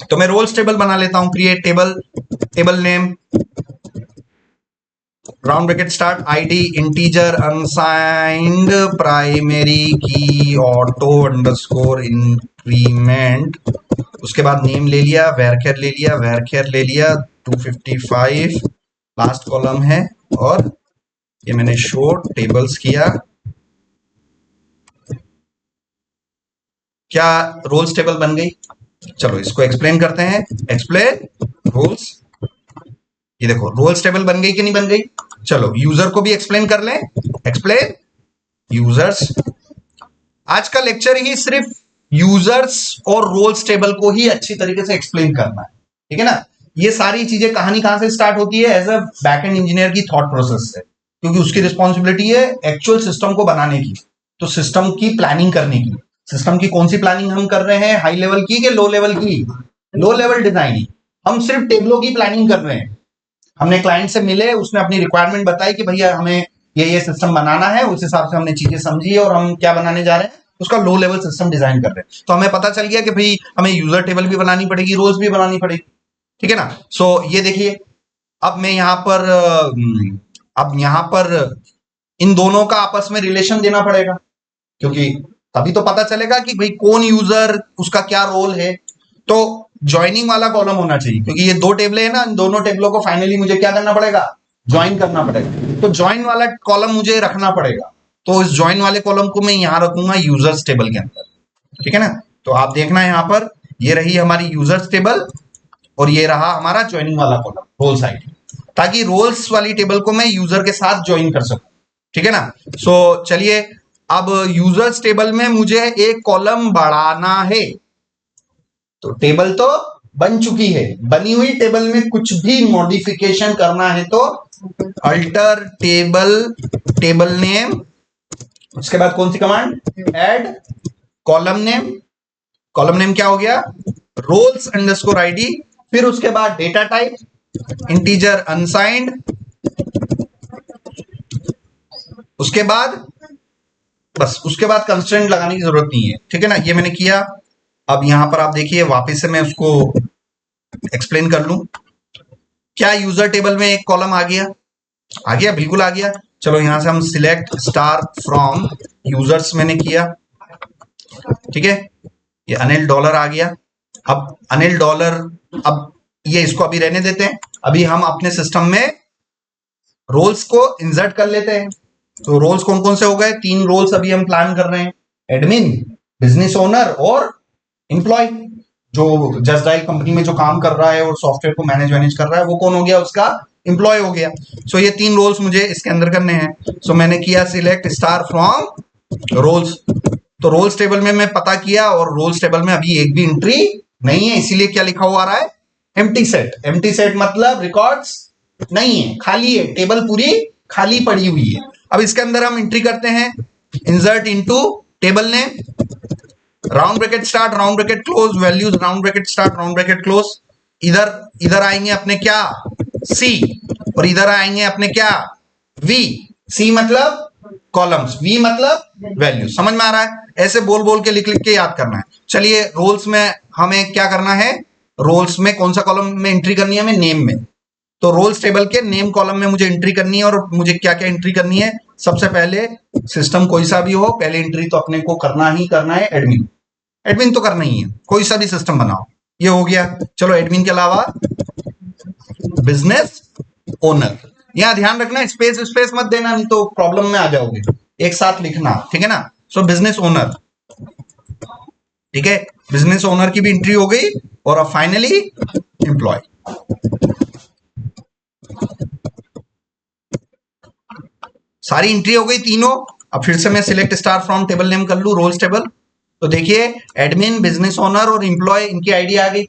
तो मैं रोल्स टेबल बना लेता हूं। Create table, table name, round bracket start, ID integer unsigned primary की ऑटो अंडरस्कोर इंक्रीमेंट, उसके बाद नेम ले लिया, वैरकेर ले लिया, वैरकेर ले लिया 255 लास्ट कॉलम है, और ये मैंने शो टेबल्स किया। क्या रोल्स टेबल बन गई? चलो इसको एक्सप्लेन करते हैं। एक्सप्लेन रोल्स, ये देखो रोल्स टेबल बन गई कि नहीं बन गई। चलो यूजर को भी एक्सप्लेन कर लें। एक्सप्लेन यूजर्स, आज का लेक्चर ही सिर्फ यूजर्स और रोल्स टेबल को ही अच्छी तरीके से एक्सप्लेन करना है, ठीक है ना। ये सारी चीजें कहानी कहां से स्टार्ट होती है? एज अ बैकएंड इंजीनियर की थॉट प्रोसेस से, क्योंकि उसकी रिस्पॉन्सिबिलिटी है एक्चुअल सिस्टम को बनाने की, तो सिस्टम की प्लानिंग करने की। सिस्टम की कौन सी प्लानिंग हम कर रहे हैं, हाई लेवल की कि लो लेवल की? Low level design. हम सिर्फ टेबलों की प्लानिंग कर रहे हैं। हमने क्लाइंट से मिले, उसने अपनी रिक्वायरमेंट बताई कि भैया हमें ये सिस्टम बनाना है, उस हिसाब से हमने चीजें समझी और हम क्या बनाने जा रहे हैं, उसका लो लेवल सिस्टम डिजाइन कर रहे हैं। तो हमें पता चल गया कि भाई हमें यूजर टेबल भी बनानी पड़ेगी, रोल्स भी बनानी पड़ेगी, ठीक है ना। सो ये देखिए, अब मैं यहां पर इन दोनों का आपस में रिलेशन देना पड़ेगा, क्योंकि तभी तो पता चलेगा कि भाई कौन यूजर, उसका क्या रोल है। तो ज्वाइनिंग वाला कॉलम होना चाहिए, क्योंकि ये दो टेबलें हैं ना, इन दोनों टेबलों को फाइनली मुझे क्या करना पड़ेगा, ज्वाइन करना पड़ेगा। तो ज्वाइन वाला कॉलम मुझे रखना पड़ेगा, तो इस ज्वाइन वाले कॉलम को मैं यहां रखूंगा यूजर्स टेबल के अंदर, ठीक है ना। तो आप देखना यहां पर, ये रही हमारी यूजर्स टेबल और ये रहा हमारा ज्वाइनिंग वाला कॉलम रोल्स आईडी, ताकि रोल्स वाली टेबल को मैं यूजर के साथ ज्वाइन कर सकूं, ठीक है ना। सो चलिए, अब यूजर्स टेबल में मुझे एक कॉलम बढ़ाना है। तो टेबल तो बन चुकी है, बनी हुई टेबल में कुछ भी मॉडिफिकेशन करना है तो अल्टर टेबल नेम, उसके बाद कौन सी command, add column name. Column name क्या हो गया, रोल्स अंडरस्कोर आईडी, फिर उसके बाद डेटा टाइप इंटीजर अनसाइंड, उसके बाद बस, उसके बाद कंस्ट्रेंट लगाने की जरूरत नहीं है, ठीक है ना। ये मैंने किया। अब यहां पर आप देखिए, वापस से मैं उसको एक्सप्लेन कर लूं। क्या यूजर टेबल में एक कॉलम आ गया? आ गया, बिल्कुल आ गया। चलो यहां से हम सिलेक्ट स्टार फ्रॉम यूजर्स मैंने किया, ठीक है। ये अनिल डॉलर आ गया। अब अनिल डॉलर, अब ये इसको अभी रहने देते हैं। अभी हम अपने सिस्टम में रोल्स को इंसर्ट कर लेते हैं। तो रोल्स कौन कौन से हो गए? 3 रोल्स अभी हम प्लान कर रहे हैं, एडमिन, बिजनेस ओनर और एम्प्लॉय। जो जस्ट डायल कंपनी में जो काम कर रहा है और सॉफ्टवेयर को मैनेज कर रहा है, वो कौन हो गया? उसका एम्प्लॉय हो गया। सो ये 3 रोल्स मुझे इसके अंदर करने हैं। सो मैंने किया सिलेक्ट स्टार फ्रॉम रोल्स। तो रोल्स टेबल में मैं पता किया, और रोल्स टेबल में अभी एक भी एंट्री नहीं है, इसीलिए क्या लिखा हुआ आ रहा है, एम्प्टी सेट। एम्प्टी सेट मतलब रिकॉर्ड्स नहीं है, खाली है, टेबल पूरी खाली पड़ी हुई है। अब इसके अंदर हम एंट्री करते हैं, insert into table name, round bracket start, round bracket close, values, round bracket start, round bracket close. इधर आएंगे अपने क्या, सी, और इधर आएंगे अपने क्या, वी। सी मतलब कॉलम्स, वी मतलब वैल्यू। समझ में आ रहा है? ऐसे बोल बोल के लिख लिख के याद करना है। चलिए, रोल्स में हमें क्या करना है, रोल्स में कौन सा कॉलम में एंट्री करनी है हमें, नेम में। तो रोल्स टेबल के नेम कॉलम में मुझे एंट्री करनी है, और मुझे क्या क्या एंट्री करनी है? सबसे पहले, सिस्टम कोई सा भी हो, पहले एंट्री तो अपने को करना ही करना है, एडमिन। एडमिन तो करना ही है, कोई सा भी सिस्टम बनाओ, ये हो गया। चलो एडमिन के अलावा बिजनेस ओनर, यहाँ ध्यान रखना, स्पेस स्पेस मत देना, नहीं तो प्रॉब्लम में आ जाओगे। एक साथ लिखना, ठीक है ना। सो बिजनेस ओनर, ठीक है, बिजनेस ओनर की भी एंट्री हो गई। और अब फाइनली एम्प्लॉय, सारी एंट्री हो गई तीनों। अब फिर से मैं select star from table name कर लू, रोल्स टेबल। तो देखिए एडमिन, बिजनेस ओनर और एम्प्लॉय, इनकी आईडी आ गई।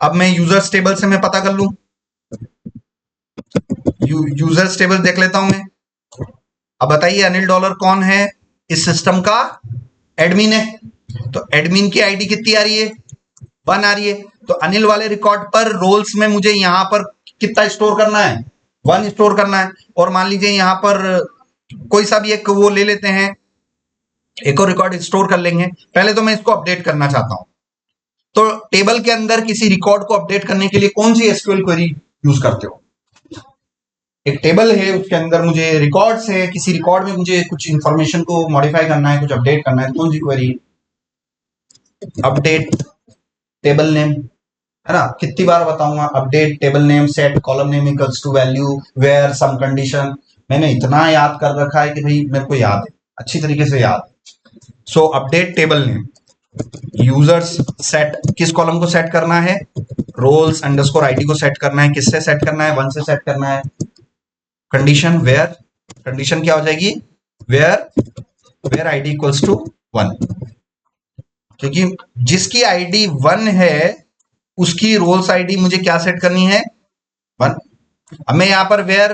अब मैं यूजर्स टेबल से मैं पता कर लू, यूजर्स टेबल देख लेता हूं मैं। अब बताइए अनिल डॉलर कौन है, इस सिस्टम का एडमिन है। तो एडमिन की आईडी कितनी आ रही है, 1 आ रही है। तो अनिल वाले रिकॉर्ड पर रोल्स में मुझे यहां पर कितना स्टोर करना है, 1 स्टोर करना है। और मान लीजिए यहां पर कोई सा भी एक वो ले लेते हैं, एक और रिकॉर्ड स्टोर कर लेंगे। पहले तो मैं इसको अपडेट करना चाहता हूं। तो टेबल के अंदर किसी रिकॉर्ड को अपडेट करने के लिए कौन सी एसक्यूएल क्वेरी यूज करते हो? एक टेबल है, उसके अंदर मुझे रिकॉर्ड्स है, किसी रिकॉर्ड में मुझे कुछ इंफॉर्मेशन को मॉडिफाई करना है, कुछ अपडेट करना है, तो कौन सी क्वेरी? अपडेट टेबल नेम, है ना। कितनी बार बताऊंगा, update table name set column name equals to value where some condition. मैंने इतना याद कर रखा है कि भाई मेरे को याद है, अच्छी तरीके से याद है। सो update table name, users set, किस कॉलम को सेट करना है, रोल्स अंडरस्कोर आईडी को सेट करना है। किससे सेट करना है, 1 से सेट करना है। कंडीशन वेयर, कंडीशन क्या हो जाएगी, वेयर आईडी इक्वल्स टू 1, क्योंकि जिसकी आईडी 1 है उसकी रोल्स आईडी मुझे क्या सेट करनी है, 1। अब मैं यहां पर where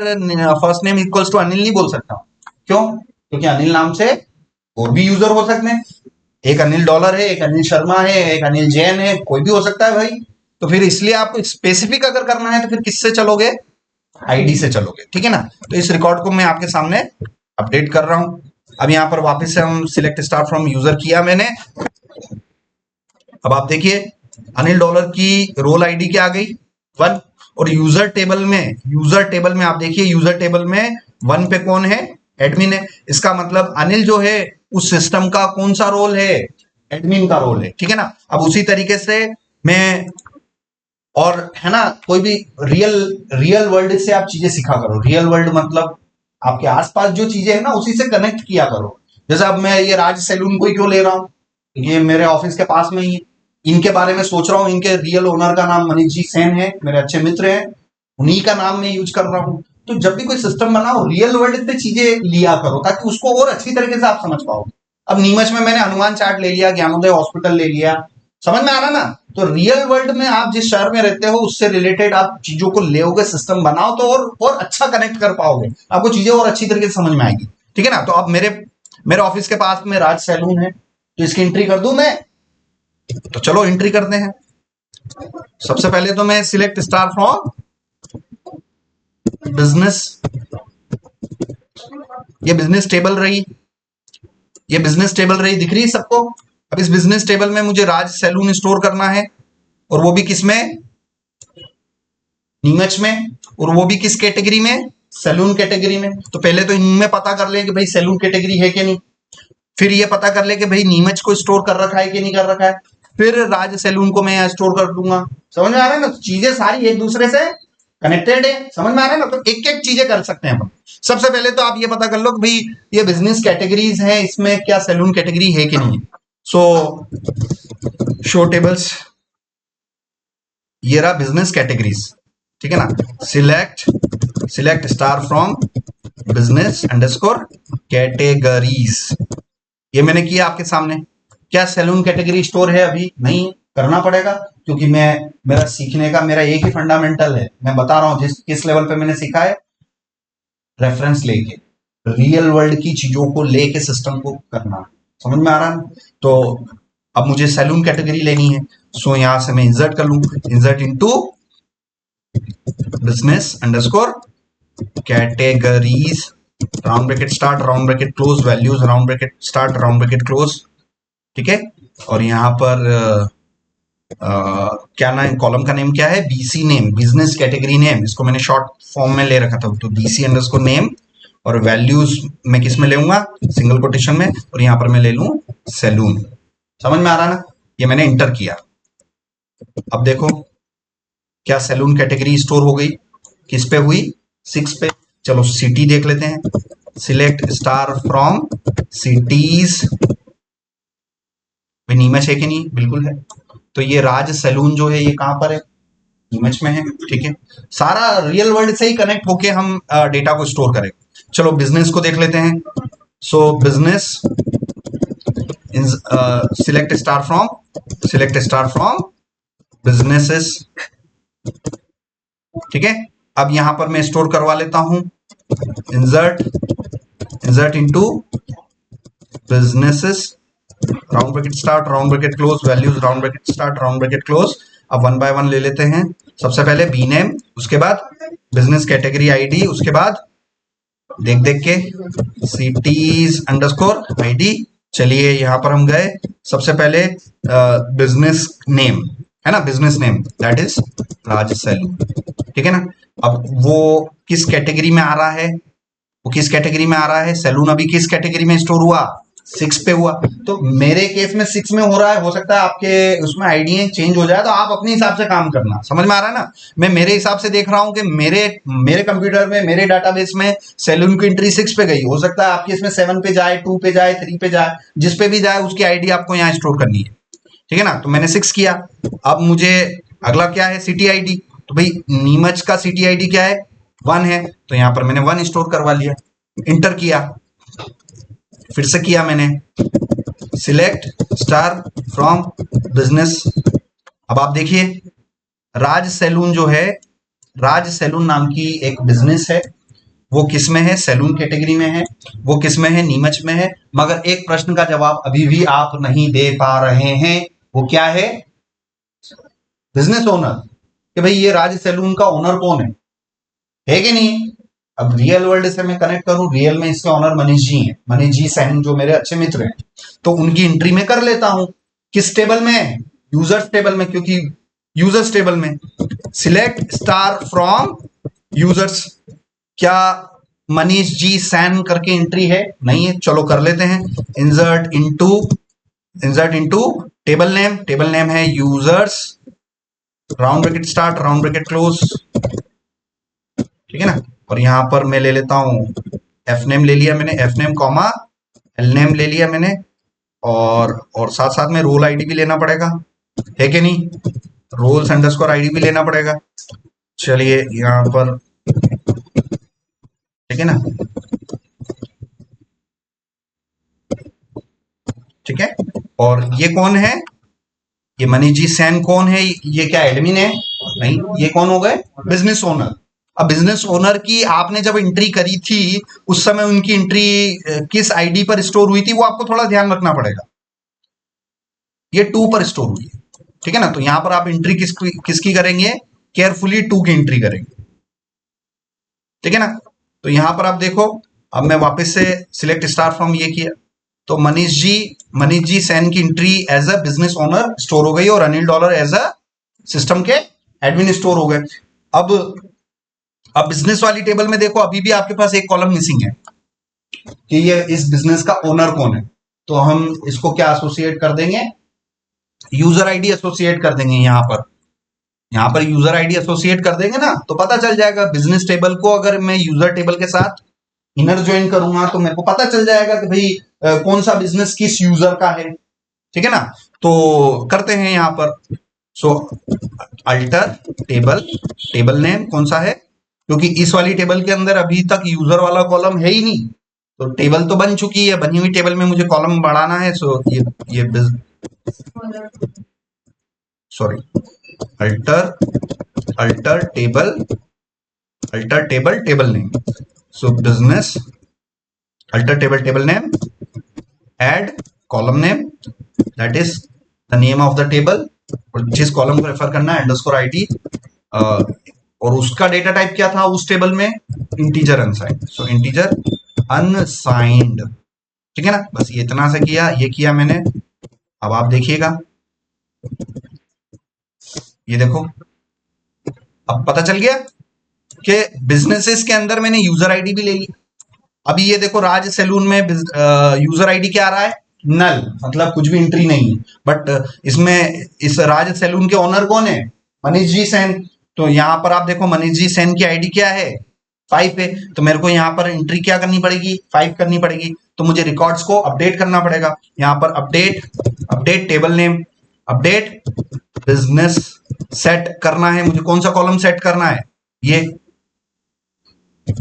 first name equals to Anil नहीं बोल सकता हूं, क्यों? क्योंकि अनिल नाम से और भी यूजर हो सकते हैं। एक अनिल डॉलर है, एक अनिल शर्मा है, एक अनिल जैन है, कोई भी हो सकता है भाई। तो फिर इसलिए आपको स्पेसिफिक अगर करना है तो फिर किससे चलोगे, आईडी से चलोगे, ठीक है ना। तो इस रिकॉर्ड को मैं आपके सामने अपडेट कर रहा हूं। अब यहां पर वापस से हम सिलेक्ट स्टार फ्रॉम यूजर किया मैंने। अब आप देखिए अनिल डॉलर की रोल आईडी क्या आ गई, 1। और यूजर टेबल में आप देखिए, यूजर टेबल में 1 पे कौन है, एडमिन है। इसका मतलब अनिल जो है उस सिस्टम का कौन सा रोल है, एडमिन का रोल है, ठीक है ना। अब उसी तरीके से मैं, और है ना, कोई भी रियल वर्ल्ड से आप चीजें सीखा करो। रियल वर्ल्ड मतलब आपके आसपास जो चीजें है ना उसी से कनेक्ट किया करो। जैसे अब मैं ये राज सैलून को ही क्यों ले रहा हूं, ये मेरे ऑफिस के पास में ही है। इनके बारे में सोच रहा हूँ, इनके रियल ओनर का नाम मनीष जी सेन है, मेरे अच्छे मित्र हैं, उन्हीं का नाम मैं यूज कर रहा हूँ। तो जब भी कोई सिस्टम बनाओ रियल वर्ल्ड से चीजें लिया करो, ताकि उसको और अच्छी तरीके से आप समझ पाओ। अब नीमच में मैंने हनुमान चाट ले लिया, ज्ञानोदय हॉस्पिटल ले लिया, समझ में आ रहा ना। तो रियल वर्ल्ड में आप जिस शहर में रहते हो उससे रिलेटेड आप चीजों को लेओगे, सिस्टम बनाओ, तो और अच्छा कनेक्ट कर पाओगे, आपको चीजें और अच्छी तरीके से समझ में आएगी, ठीक है ना। तो अब मेरे ऑफिस के पास में राज सैलून है, तो इसकी एंट्री कर दूं मैं। तो चलो एंट्री करते हैं। सबसे पहले तो मैं सिलेक्ट स्टार फ्रॉम बिजनेस, ये बिजनेस टेबल रही, ये बिजनेस टेबल रही, दिख रही है सबको। अब इस बिजनेस टेबल में मुझे राज सैलून स्टोर करना है, और वो भी किसमें, नीमच में, और वो भी किस कैटेगरी में, सैलून कैटेगरी में। तो पहले तो इनमें पता कर ले कि भाई सैलून कैटेगरी है कि नहीं, फिर ये पता कर ले कि भाई नीमच को स्टोर कर रखा है कि नहीं कर रखा है, फिर राज सैलून को मैं यहाँ स्टोर कर दूंगा। समझ में आ रहा है ना, चीजें सारी एक दूसरे से कनेक्टेड है, समझ में आ रहा है ना। तो एक एक चीजें कर सकते हैं अपन। सबसे पहले तो आप ये पता कर लो कि भाई ये बिजनेस कैटेगरीज हैं, इसमें क्या सैलून कैटेगरी है कि नहीं। सो शो टेबल्स, ये रहा बिजनेस कैटेगरीज, ठीक है ना। Select star from business underscore categories, ये मैंने किया आपके सामने। क्या सैलून कैटेगरी स्टोर है? अभी नहीं, करना पड़ेगा, क्योंकि मेरा सीखने का मेरा एक ही फंडामेंटल है, मैं बता रहा हूं किस लेवल पे मैंने सीखा है, रेफरेंस लेके, रियल वर्ल्ड की चीजों को लेके सिस्टम को करना। समझ में आ रहा है? तो अब मुझे सैलून कैटेगरी लेनी है, सो यहां से मैं इंसर्ट कर लूं, insert into business underscore categories, round bracket start, round bracket close, values, round bracket start, round bracket close, ठीक है। और यहां पर क्या नाम, कॉलम का नेम क्या है, BC name, business category name, इसको मैंने शॉर्ट फॉर्म में ले रखा था, तो बीसी अंडरस्कोर नेम। और वैल्यूज मैं किस में लेऊंगा, सिंगल कोटेशन में, और यहां पर मैं ले लूं सैलून। समझ में आ रहा ना, ये मैंने इंटर किया। अब देखो क्या सैलून कैटेगरी स्टोर हो गई, किस पे हुई, 6 पे। चलो सिटी देख लेते हैं, select star from cities. Neemuch है कि नहीं? बिल्कुल है। तो ये राज सैलून जो है ये कहां पर है? नीमच में है। ठीक है, सारा रियल वर्ल्ड से ही कनेक्ट होके हम डेटा को स्टोर करें। चलो बिजनेस को देख लेते हैं। सो business select star from businesses. ठीक है, अब यहां पर मैं स्टोर करवा लेता हूं, insert into businesses, round bracket start, round bracket close, values round bracket start, round bracket close. अब वन बाय वन ले लेते हैं। सबसे पहले बी नेम, उसके बाद बिजनेस कैटेगरी आईडी, उसके बाद देख देख के सिटीज अंडरस्कोर आईडी। चलिए यहां पर हम गए, सबसे पहले बिजनेस नेम है ना, business name that is Raj salon. ठीक है ना। अब वो किस कैटेगरी में आ रहा है? वो किस कैटेगरी में आ रहा है? सैलून अभी किस कैटेगरी में स्टोर हुआ? 6 पे हुआ। तो मेरे केस में 6 में हो रहा है, हो सकता है आपके उसमें आईडी चेंज हो जाए, तो आप अपने हिसाब से काम करना। समझ में आ रहा है ना? मैं मेरे हिसाब से देख रहा हूं कि मेरे कंप्यूटर में, मेरे डाटाबेस में सैलून की एंट्री 6 पे गई। हो सकता है आपके इसमें 7 पे जाए, 2 पे जाए, 3 पे जाए, जिस पे भी जाए उसकी आईडी आपको यहाँ स्टोर करनी है। ठीक है ना। तो मैंने 6 किया। अब मुझे अगला क्या है? City ID. तो भाई नीमच का सिटी आईडी क्या है? 1 है। तो यहां पर मैंने 1 स्टोर करवा लिया, इंटर किया, फिर से किया मैंने सिलेक्ट स्टार फ्रॉम बिजनेस। अब आप देखिए राज सैलून जो है, राज सैलून नाम की एक बिजनेस है, वो किस में है? सैलून कैटेगरी में है। वो किस में है? नीमच में है। मगर एक प्रश्न का जवाब अभी भी आप नहीं दे पा रहे हैं। वो क्या है? बिजनेस ओनर, कि भाई ये राज सैलून का ओनर कौन है कि नहीं? अब रियल वर्ल्ड से मैं कनेक्ट करूं, रियल में इसके ओनर मनीष जी हैं, मनीष जी सैन जो मेरे अच्छे मित्र हैं। तो उनकी एंट्री में कर लेता हूं। किस टेबल में? यूजर्स टेबल में, क्योंकि यूजर्स टेबल में सिलेक्ट स्टार फ्रॉम यूजर्स। क्या मनीष जी सैन करके एंट्री है? नहीं है। चलो कर लेते हैं, insert into table name. Table name है users, round bracket start, round bracket close. ठीक है ना। और यहां पर मैं ले लेता हूं एफ नेम, ले लिया मैंने, F name comma L name ले लिया मैंने, और साथ साथ में रोल आईडी भी लेना पड़ेगा, है कि नहीं? रोल्स अंडरस्कोर आईडी भी लेना पड़ेगा। चलिए यहां पर, ठीक है ना, ठीक है। और ये कौन है? ये मनीष जी सैन कौन है? ये क्या एडमिन है? नहीं, ये कौन हो गए? Business owner. अब बिजनेस ओनर की आपने जब एंट्री करी थी, उस समय उनकी एंट्री किस आईडी पर स्टोर हुई थी, वो आपको थोड़ा ध्यान रखना पड़ेगा। ये 2 पर स्टोर हुई है। ठीक है ना। तो यहां पर आप एंट्री किसकी करेंगे? केयरफुली 2 की एंट्री करेंगे। ठीक है ना। तो यहां पर आप देखो, अब मैं वापस से सिलेक्ट स्टार फ्रॉम ये किया, तो मनीष जी सैन की entry as a business owner store हो गई, और अनिल डॉलर एज अ सिस्टम के एडमिन स्टोर हो गए। अब बिजनेस वाली टेबल में देखो, अभी भी आपके पास एक कॉलम मिसिंग है कि ये इस बिजनेस का ओनर कौन है। तो हम इसको क्या एसोसिएट कर देंगे? यूजर आईडी एसोसिएट कर देंगे। यहां पर यूजर आईडी एसोसिएट कर देंगे ना, तो पता चल जाएगा बिजनेस टेबल को। अगर मैं यूजर टेबल के साथ इनर ज्वाइन करूंगा तो मेरे को पता चल जाएगा कि भाई कौन सा बिजनेस किस यूजर का है। ठीक है ना। तो करते हैं यहां पर, सो अल्टर टेबल नेम कौन सा है, क्योंकि इस वाली टेबल के अंदर अभी तक यूजर वाला कॉलम है ही नहीं। तो टेबल तो बन चुकी है, बनी हुई टेबल में मुझे कॉलम बढ़ाना है। सो ये sorry, alter table name. So business alter table name, add column name that is the name of the table, और जिस कॉलम को रेफर करना है अंडरस्कोर आईडी, और उसका डेटा टाइप क्या था उस टेबल में? Integer unsigned. So integer unsigned. ठीक है ना। बस ये इतना से किया, ये किया मैंने। अब आप देखिएगा, ये देखो, अब पता चल गया कि बिजनेसेस के अंदर मैंने यूजर आईडी भी ले ली। अभी ये देखो राज सैलून में यूजर आईडी क्या आ रहा है? नल, मतलब कुछ भी एंट्री नहीं है। बट इसमें इस राज सैलून के ओनर कौन है? मनीष जी सैन। तो यहां पर आप देखो मनीष जी सैन की आईडी क्या है? 5 है, तो मेरे को यहाँ पर एंट्री क्या करनी पड़ेगी, 5 करनी पड़ेगी। तो मुझे रिकॉर्ड्स को अपडेट करना पड़ेगा। यहाँ पर update table name, update business set करना है। मुझे कौन सा कॉलम सेट करना है, ये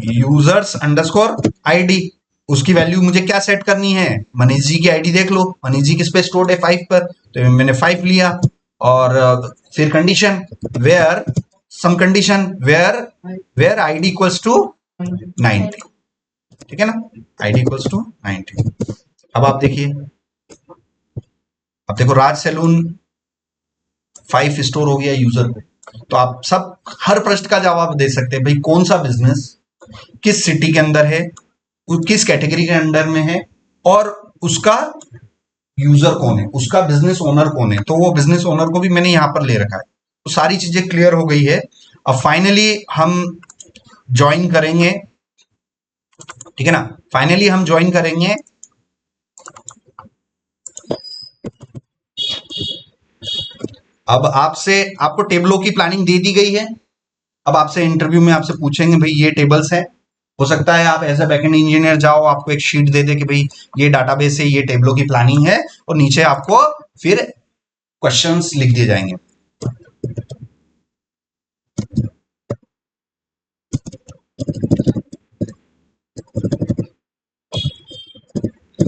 यूजर्स अंडरस्कोर आईडी। उसकी वैल्यू मुझे क्या सेट करनी है, मनीष जी की आईडी देख लो, मनीष जी किस पे स्टोर्ड है, 5 पर, तो मैंने 5 लिया। और फिर condition where some condition where ID equals to 90, ठीक है ना, आईडी इक्वल्स टू 90। अब आप देखिए, अब देखो राज सैलून 5 स्टोर हो गया यूजर पे। तो आप सब हर प्रश्न का जवाब दे सकते हैं, भाई कौन सा बिजनेस किस सिटी के अंदर है, किस कैटेगरी के अंडर में है, और उसका यूजर कौन है, उसका बिजनेस ओनर कौन है। तो वो बिजनेस ओनर को भी मैंने यहां पर ले रखा है। तो सारी चीजें क्लियर हो गई है। अब फाइनली हम ज्वाइन करेंगे, ठीक है ना, फाइनली हम ज्वाइन करेंगे अब आपको टेबलों की प्लानिंग दे दी गई है। अब आपसे इंटरव्यू में आपसे पूछेंगे भाई ये टेबल्स है, हो सकता है आप एज अ बैकएंड इंजीनियर जाओ, आपको एक शीट दे दे कि भाई ये डाटाबेस है, ये टेबलों की प्लानिंग है, और नीचे आपको फिर क्वेश्चंस लिख दिए जाएंगे।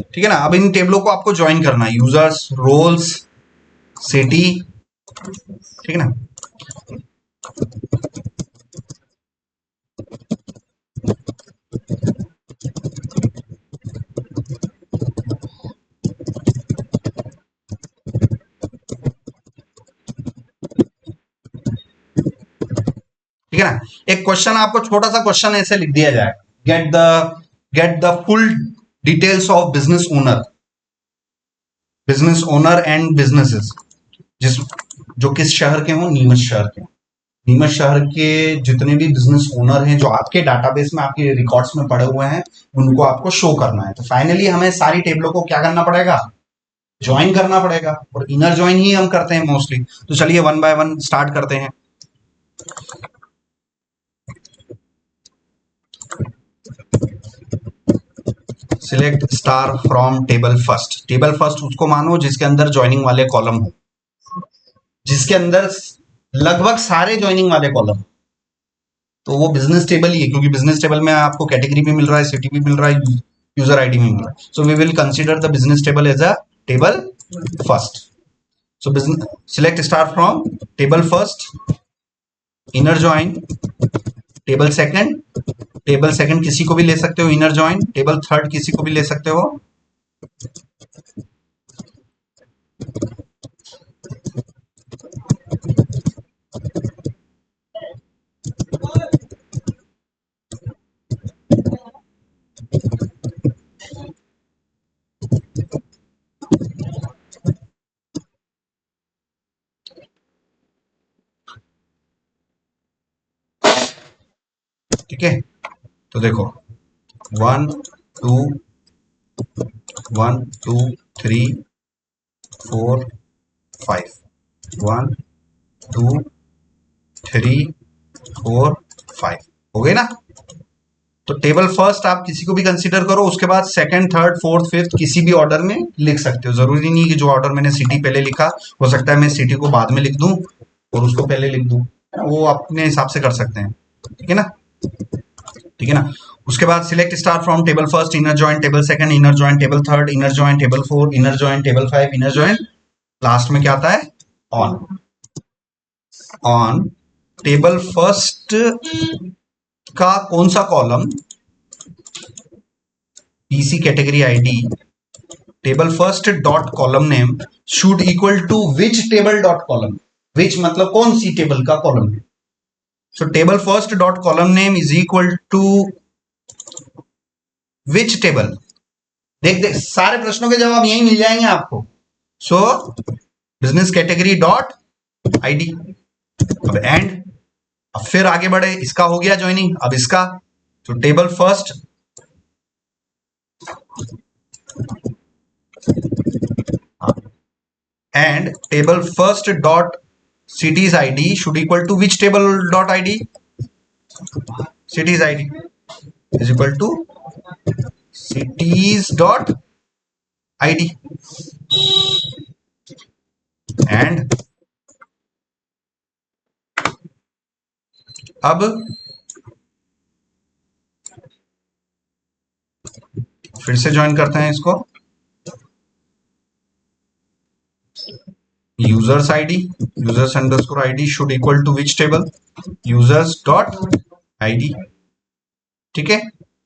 ठीक है ना। अब इन टेबलों को आपको ज्वाइन करना है, यूजर्स, रोल्स, सिटी, ठीक है ना। ठीक है ना। एक क्वेश्चन आपको, छोटा सा क्वेश्चन ऐसे लिख दिया जाए, get the full details of business owner and businesses, जिस जो किस शहर के हों, नीमच शहर के। नीमच शहर के जितने भी बिजनेस ओनर हैं जो आपके डाटाबेस में, आपके रिकॉर्ड्स में पड़े हुए हैं, उनको आपको शो करना है। तो फाइनली हमें सारी टेबलों को क्या करना पड़ेगा, ज्वाइन करना पड़ेगा, और इनर ज्वाइन ही हम करते हैं मोस्टली। तो चलिए वन बाय वन स्टार्ट करते हैं। Select star from table first. Table first उसको मानो जिसके अंदर ज्वाइनिंग वाले कॉलम हो, जिसके अंदर लगभग सारे ज्वाइनिंग वाले कॉलम, तो वो बिजनेस टेबल ही है, क्योंकि बिजनेस टेबल में आपको कैटेगरी भी मिल रहा है, सिटी भी मिल रहा है, यूजर आईडी भी मिल रहा है। So we will consider the business table as a table first. So business select star from table first, inner join table second किसी को भी ले सकते हो, इनर ज्वाइन टेबल थर्ड किसी को भी ले सकते हो। ठीक है, तो देखो 1 2 1 2 3 4 5, 1 2 3 4 5 हो गए ना। तो टेबल फर्स्ट आप किसी को भी कंसीडर करो, उसके बाद सेकंड, थर्ड, फोर्थ, फिफ्थ किसी भी ऑर्डर में लिख सकते हो। जरूरी नहीं कि जो ऑर्डर मैंने सिटी पहले लिखा, हो सकता है मैं सिटी को बाद में लिख दूं और उसको पहले लिख दूं, वो अपने हिसाब से कर सकते हैं। ठीक है ना, ठीक है ना। उसके बाद select star from table first, inner join table second, inner join table third, inner join table four, inner join table 5, inner join last में क्या आता है, ऑन टेबल फर्स्ट का कौन सा column, PC category ID table first dot column name should equal to which table dot column, which मतलब कौन सी टेबल का कॉलम है। So table first dot column name is equal to which table. देख सारे प्रश्नों के जवाब यही मिल जाएंगे आपको। So business category dot ID. अब एंड, अब फिर आगे बढ़े, इसका हो गया ज्वाइनिंग, अब इसका, तो table first and table first dot cities id should equal to which table dot id, cities id। Is equal to cities dot id and अब फिर से ज्वाइन करते हैं इसको, users ID, users underscore ID should equal to which table, users dot ID. ठीक है,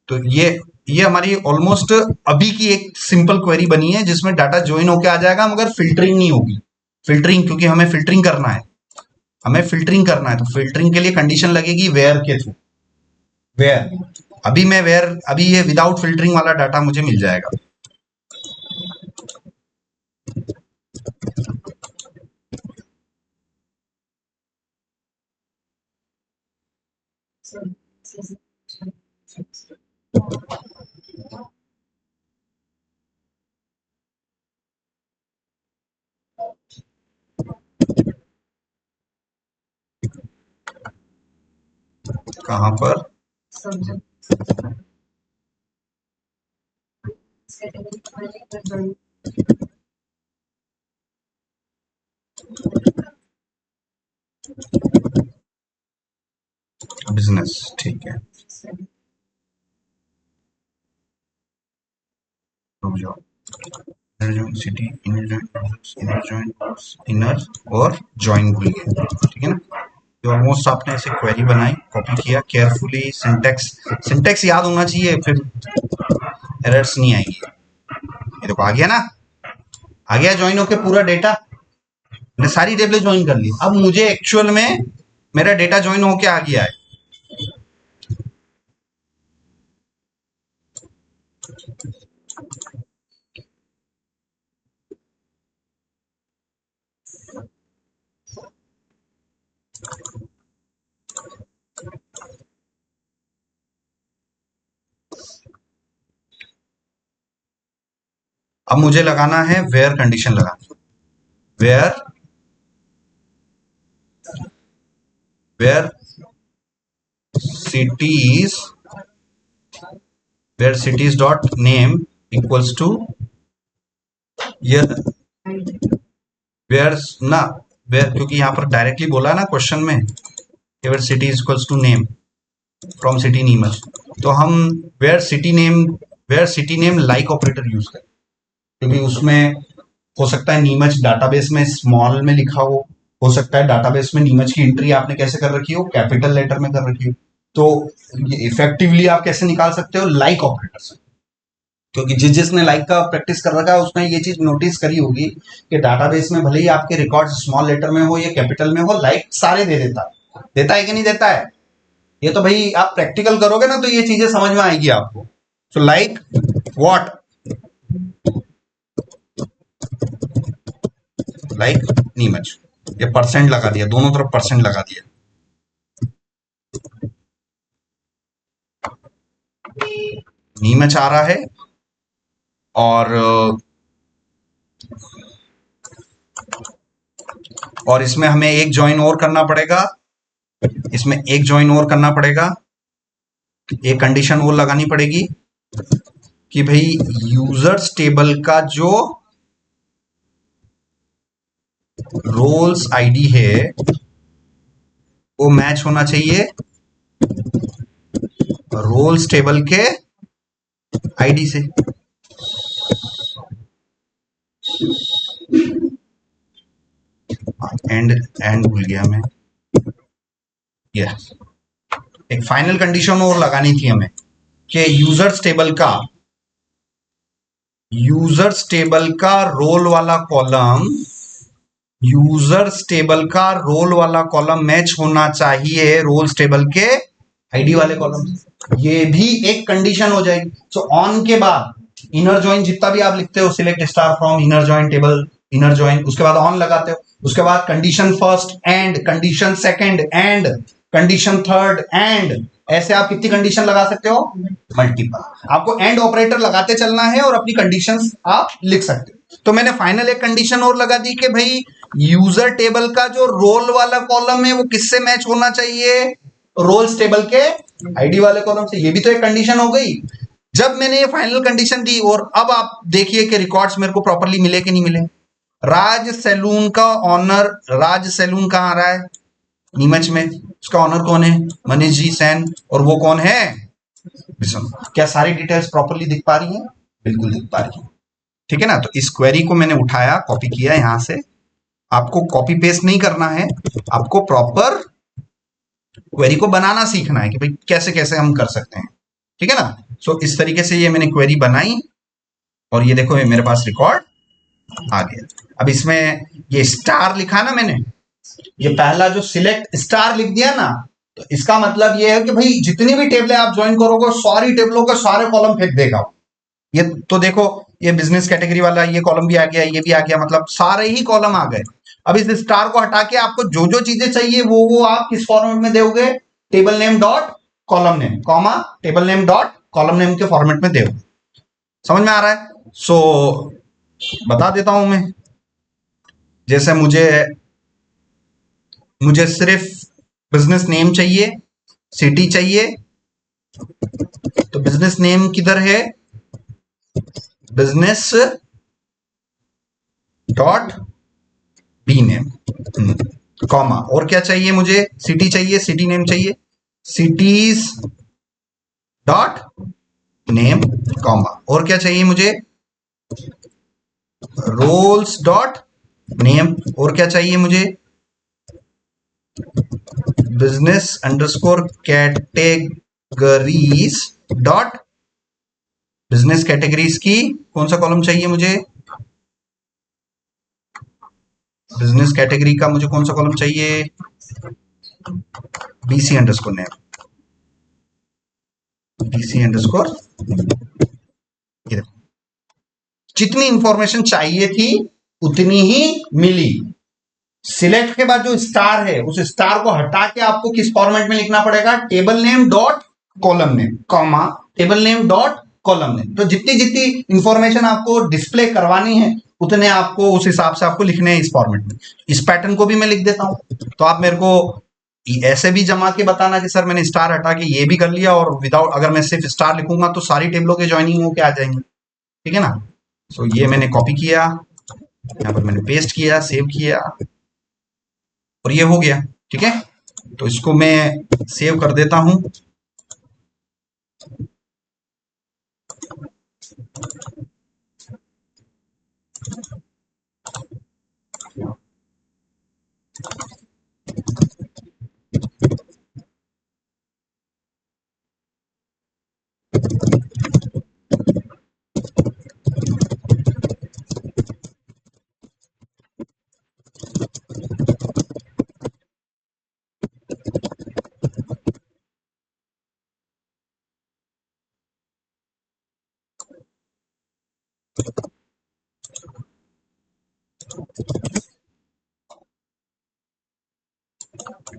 तो ये हमारी ऑलमोस्ट अभी की एक सिंपल क्वेरी बनी है जिसमें डाटा ज्वाइन होके आ जाएगा, मगर फिल्टरिंग नहीं होगी। फिल्टरिंग, क्योंकि हमें फिल्टरिंग करना है, तो फिल्टरिंग के लिए कंडीशन लगेगी वेयर के थ्रू। वेयर, अभी ये विदाउट फिल्टरिंग वाला डाटा मुझे मिल जाएगा। कहां पर? बिजनेस, ठीक है, रुक जाओ। सिटी, इनर और ज्वाइन भूल गए, ठीक है ना। तो ऑलमोस्ट आपने ऐसे क्वेरी बनाई, कॉपी किया केयरफुली, सिंटेक्स याद होना चाहिए, फिर एरर्स नहीं आएंगी। ये देखो आ गया ना, आ गया ज्वाइन होके पूरा डेटा, मैंने सारी टेबलें ज्वाइन कर ली। अब मुझे एक्चुअल में मेरा डेटा ज्वाइन होके आ गया है। अब मुझे लगाना है वेयर कंडीशन लगाना, where cities dot name equals to where ना, वेयर, क्योंकि यहां पर डायरेक्टली बोला है ना क्वेश्चन में, where city equals to name from city Neemuch, तो हम where city name like operator use करें, क्योंकि उसमें हो सकता है नीमच डाटाबेस में स्मॉल में लिखा हो सकता है डाटाबेस में नीमच की एंट्री आपने कैसे कर रखी हो, कैपिटल लेटर में कर रखी हो। तो इफेक्टिवली आप कैसे निकाल सकते हो, लाइक ऑपरेटर से, क्योंकि जिसने लाइक का प्रैक्टिस कर रखा है उसने ये चीज नोटिस करी होगी कि डाटाबेस में भले ही आपके रिकॉर्ड स्मॉल लेटर में हो या कैपिटल में हो, लाइक सारे देता है कि नहीं देता है। ये तो भाई आप प्रैक्टिकल करोगे ना तो ये चीजें समझ में आएगी आपको। So like what, like Neemuch, ये परसेंट लगा दिया, दोनों तरफ परसेंट लगा दिया। नीमच आ रहा है और इसमें हमें एक ज्वाइन और करना पड़ेगा, एक कंडीशन और लगानी पड़ेगी कि भाई यूजर्स टेबल का जो रोल्स आईडी है वो मैच होना चाहिए रोल्स टेबल के आईडी से। एंड भूल गया मैं, एक फाइनल कंडीशन और लगानी थी हमें कि यूजर्स टेबल का रोल वाला कॉलम मैच होना चाहिए रोल्स टेबल के आईडी वाले कॉलम। ये भी एक कंडीशन हो जाएगी। सो ऑन के बाद इनर ज्वाइन जितना भी आप लिखते हो, select star from inner join table, inner join, उसके बाद ऑन लगाते हो, उसके बाद condition first and, condition second and, condition third and, ऐसे आप कितनी कंडीशन लगा सकते हो, मल्टीपल। आपको एंड ऑपरेटर लगाते चलना है और अपनी कंडीशंस आप लिख सकते हो। तो मैंने फाइनल एक कंडीशन और लगा दी कि भाई यूजर टेबल का जो रोल वाला कॉलम है वो किससे मैच होना चाहिए, रोल्स टेबल के आईडी वाले कॉलम से। ये भी तो एक कंडीशन हो गई। जब मैंने ये फाइनल कंडीशन दी और अब आप देखिए कि रिकॉर्ड्स मेरे को प्रॉपरली मिले कि नहीं मिले। राज सैलून का ऑनर, राज सैलून कहाँ आ रहा है? नीमच में। उसका ऑनर कौन है? मनीष जी सैन। और वो कौन है? बिशन। क्या सारी डिटेल्स प्रॉपरली दिख पा रही हैं? बिल्कुल दिख पा रही है। ठीक है ना। तो इस क्वेरी को मैंने उठाया, कॉपी किया यहां से। आपको कॉपी पेस्ट नहीं करना है, आपको प्रॉपर क्वेरी को बनाना सीखना है कि भाई कैसे कैसे हम कर सकते हैं। ठीक है ना। सो इस तरीके से ये मैंने क्वेरी बनाई और ये देखो ये मेरे पास रिकॉर्ड आ गया। अब इसमें ये स्टार लिखा ना मैंने, ये पहला जो सिलेक्ट स्टार लिख दिया ना, तो इसका मतलब ये है कि भाई जितनी भी टेबलें आप ज्वाइन करोगे सारी टेबलों के सारे कॉलम फेंक देगा। ये तो देखो ये बिजनेस कैटेगरी वाला ये कॉलम भी आ गया, ये भी आ गया, मतलब सारे ही कॉलम आ गए। अब इस स्टार को हटा के आपको जो जो चीजें चाहिए वो आप किस फॉर्मेट में दोगे? Table name dot column name comma table name dot column name के फॉर्मेट में दोगे। समझ में आ रहा है? सो बता देता हूं मैं। जैसे मुझे मुझे सिर्फ बिजनेस नेम चाहिए, सिटी चाहिए, तो बिजनेस नेम किधर है? Business dot b name comma, और क्या चाहिए मुझे? सिटी चाहिए, सिटी नेम चाहिए, सिटीज डॉट नेम कॉमा, और क्या चाहिए मुझे? रोल्स डॉट नेम, और क्या चाहिए मुझे? Business underscore categories dot, business categories की कौन सा कॉलम चाहिए मुझे? बिजनेस कैटेगरी का मुझे कौन सा कॉलम चाहिए? BC underscore name, BC underscore. ये देखो जितनी इंफॉर्मेशन चाहिए थी उतनी ही मिली। सिलेक्ट के बाद जो स्टार है उस स्टार को हटा के आपको किस फॉर्मेट में लिखना पड़ेगा? Table name dot column name comma table name dot column name. तो जितनी जितनी इंफॉर्मेशन आपको डिस्प्ले करवानी है उतने आपको उस हिसाब से आपको लिखने हैं इस फॉर्मेट में। इस पैटर्न को भी मैं लिख देता हूं, तो आप मेरे को ऐसे भी जमा के बताना कि सर मैंने स्टार हटा के ये भी कर लिया, और विदाउट अगर मैं सिर्फ स्टार लिखूंगा तो सारी टेबलों के ज्वाइनिंग होके आ जाएंगे। ठीक है ना। सो ये मैंने कॉपी किया, यहां पर मैंने पेस्ट किया, सेव किया और ये हो गया। ठीक है। तो इसको मैं सेव कर देता हूं।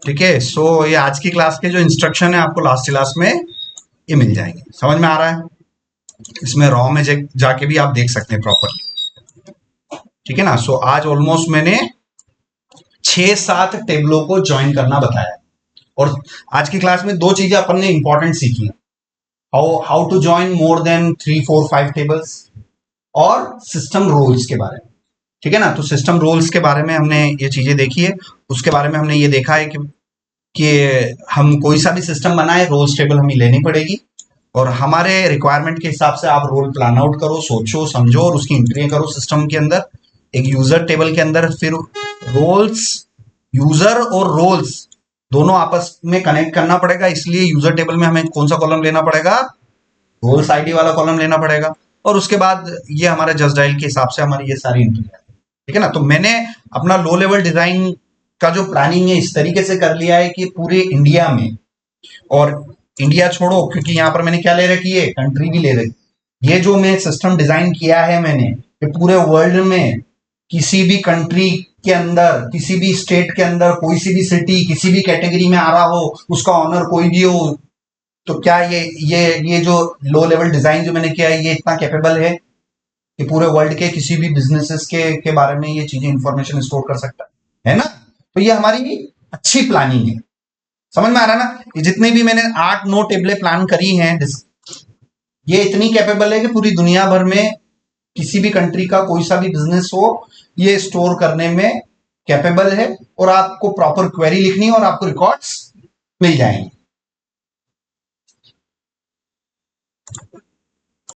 ठीक है। सो ये आज की क्लास के जो इंस्ट्रक्शन है आपको लास्ट क्लास में ये मिल जाएंगे। समझ में आ रहा है? इसमें रॉ में जाके भी आप देख सकते हैं प्रॉपरली। ठीक है ना। सो आज ऑलमोस्ट मैंने 6-7 टेबलों को ज्वाइन करना बताया, और आज की क्लास में दो चीजें अपन ने इंपॉर्टेंट सीखी हैं। How to join more than 3, 4, 5 tables, और सिस्टम रोल्स के बारे में। ठीक है ना। तो सिस्टम रोल्स के बारे में हमने ये चीजें देखी है। उसके बारे में हमने ये देखा है कि हम कोई सा भी सिस्टम बनाए रोल्स टेबल हमें लेनी पड़ेगी, और हमारे रिक्वायरमेंट के हिसाब से आप रोल प्लान आउट करो, सोचो समझो और उसकी एंट्री करो सिस्टम के अंदर, एक यूजर टेबल के अंदर। फिर रोल्स, यूजर और रोल्स दोनों आपस में कनेक्ट करना पड़ेगा, इसलिए यूजर टेबल में हमें कौन सा कॉलम लेना पड़ेगा? रोल्स आईडी वाला कॉलम लेना पड़ेगा, और उसके बाद ये हमारे जस्ट डायल के हिसाब से हमारी ये सारी एंट्री है। ठीक है ना। तो मैंने अपना लो लेवल डिजाइन का जो प्लानिंग है इस तरीके से कर लिया है कि पूरे इंडिया में, और इंडिया छोड़ो क्योंकि यहां पर मैंने क्या ले रखी है? कंट्री भी ले रखी। ये जो मैं सिस्टम डिजाइन किया है मैंने, कि पूरे वर्ल्ड में किसी भी कंट्री के अंदर, किसी भी स्टेट के अंदर, कोई सी भी सिटी किसी भी कैटेगरी में आ रहा हो, उसका ऑनर कोई भी हो, तो क्या ये जो लो लेवल डिजाइन जो मैंने किया है ये इतना कैपेबल है कि पूरे वर्ल्ड के किसी भी बिजनेसेस के बारे में ये चीजें इंफॉर्मेशन स्टोर कर सकता है ना। तो ये हमारी अच्छी प्लानिंग है। समझ में आ रहा है ना? ये जितनी भी मैंने 8-9 टेबलें प्लान करी हैं, ये इतनी कैपेबल है कि पूरी दुनिया भर में किसी भी कंट्री का कोई सा भी बिजनेस हो, ये स्टोर करने में कैपेबल है। और आपको प्रॉपर क्वेरी लिखनी है और आपको रिकॉर्ड्स मिल जाएंगे।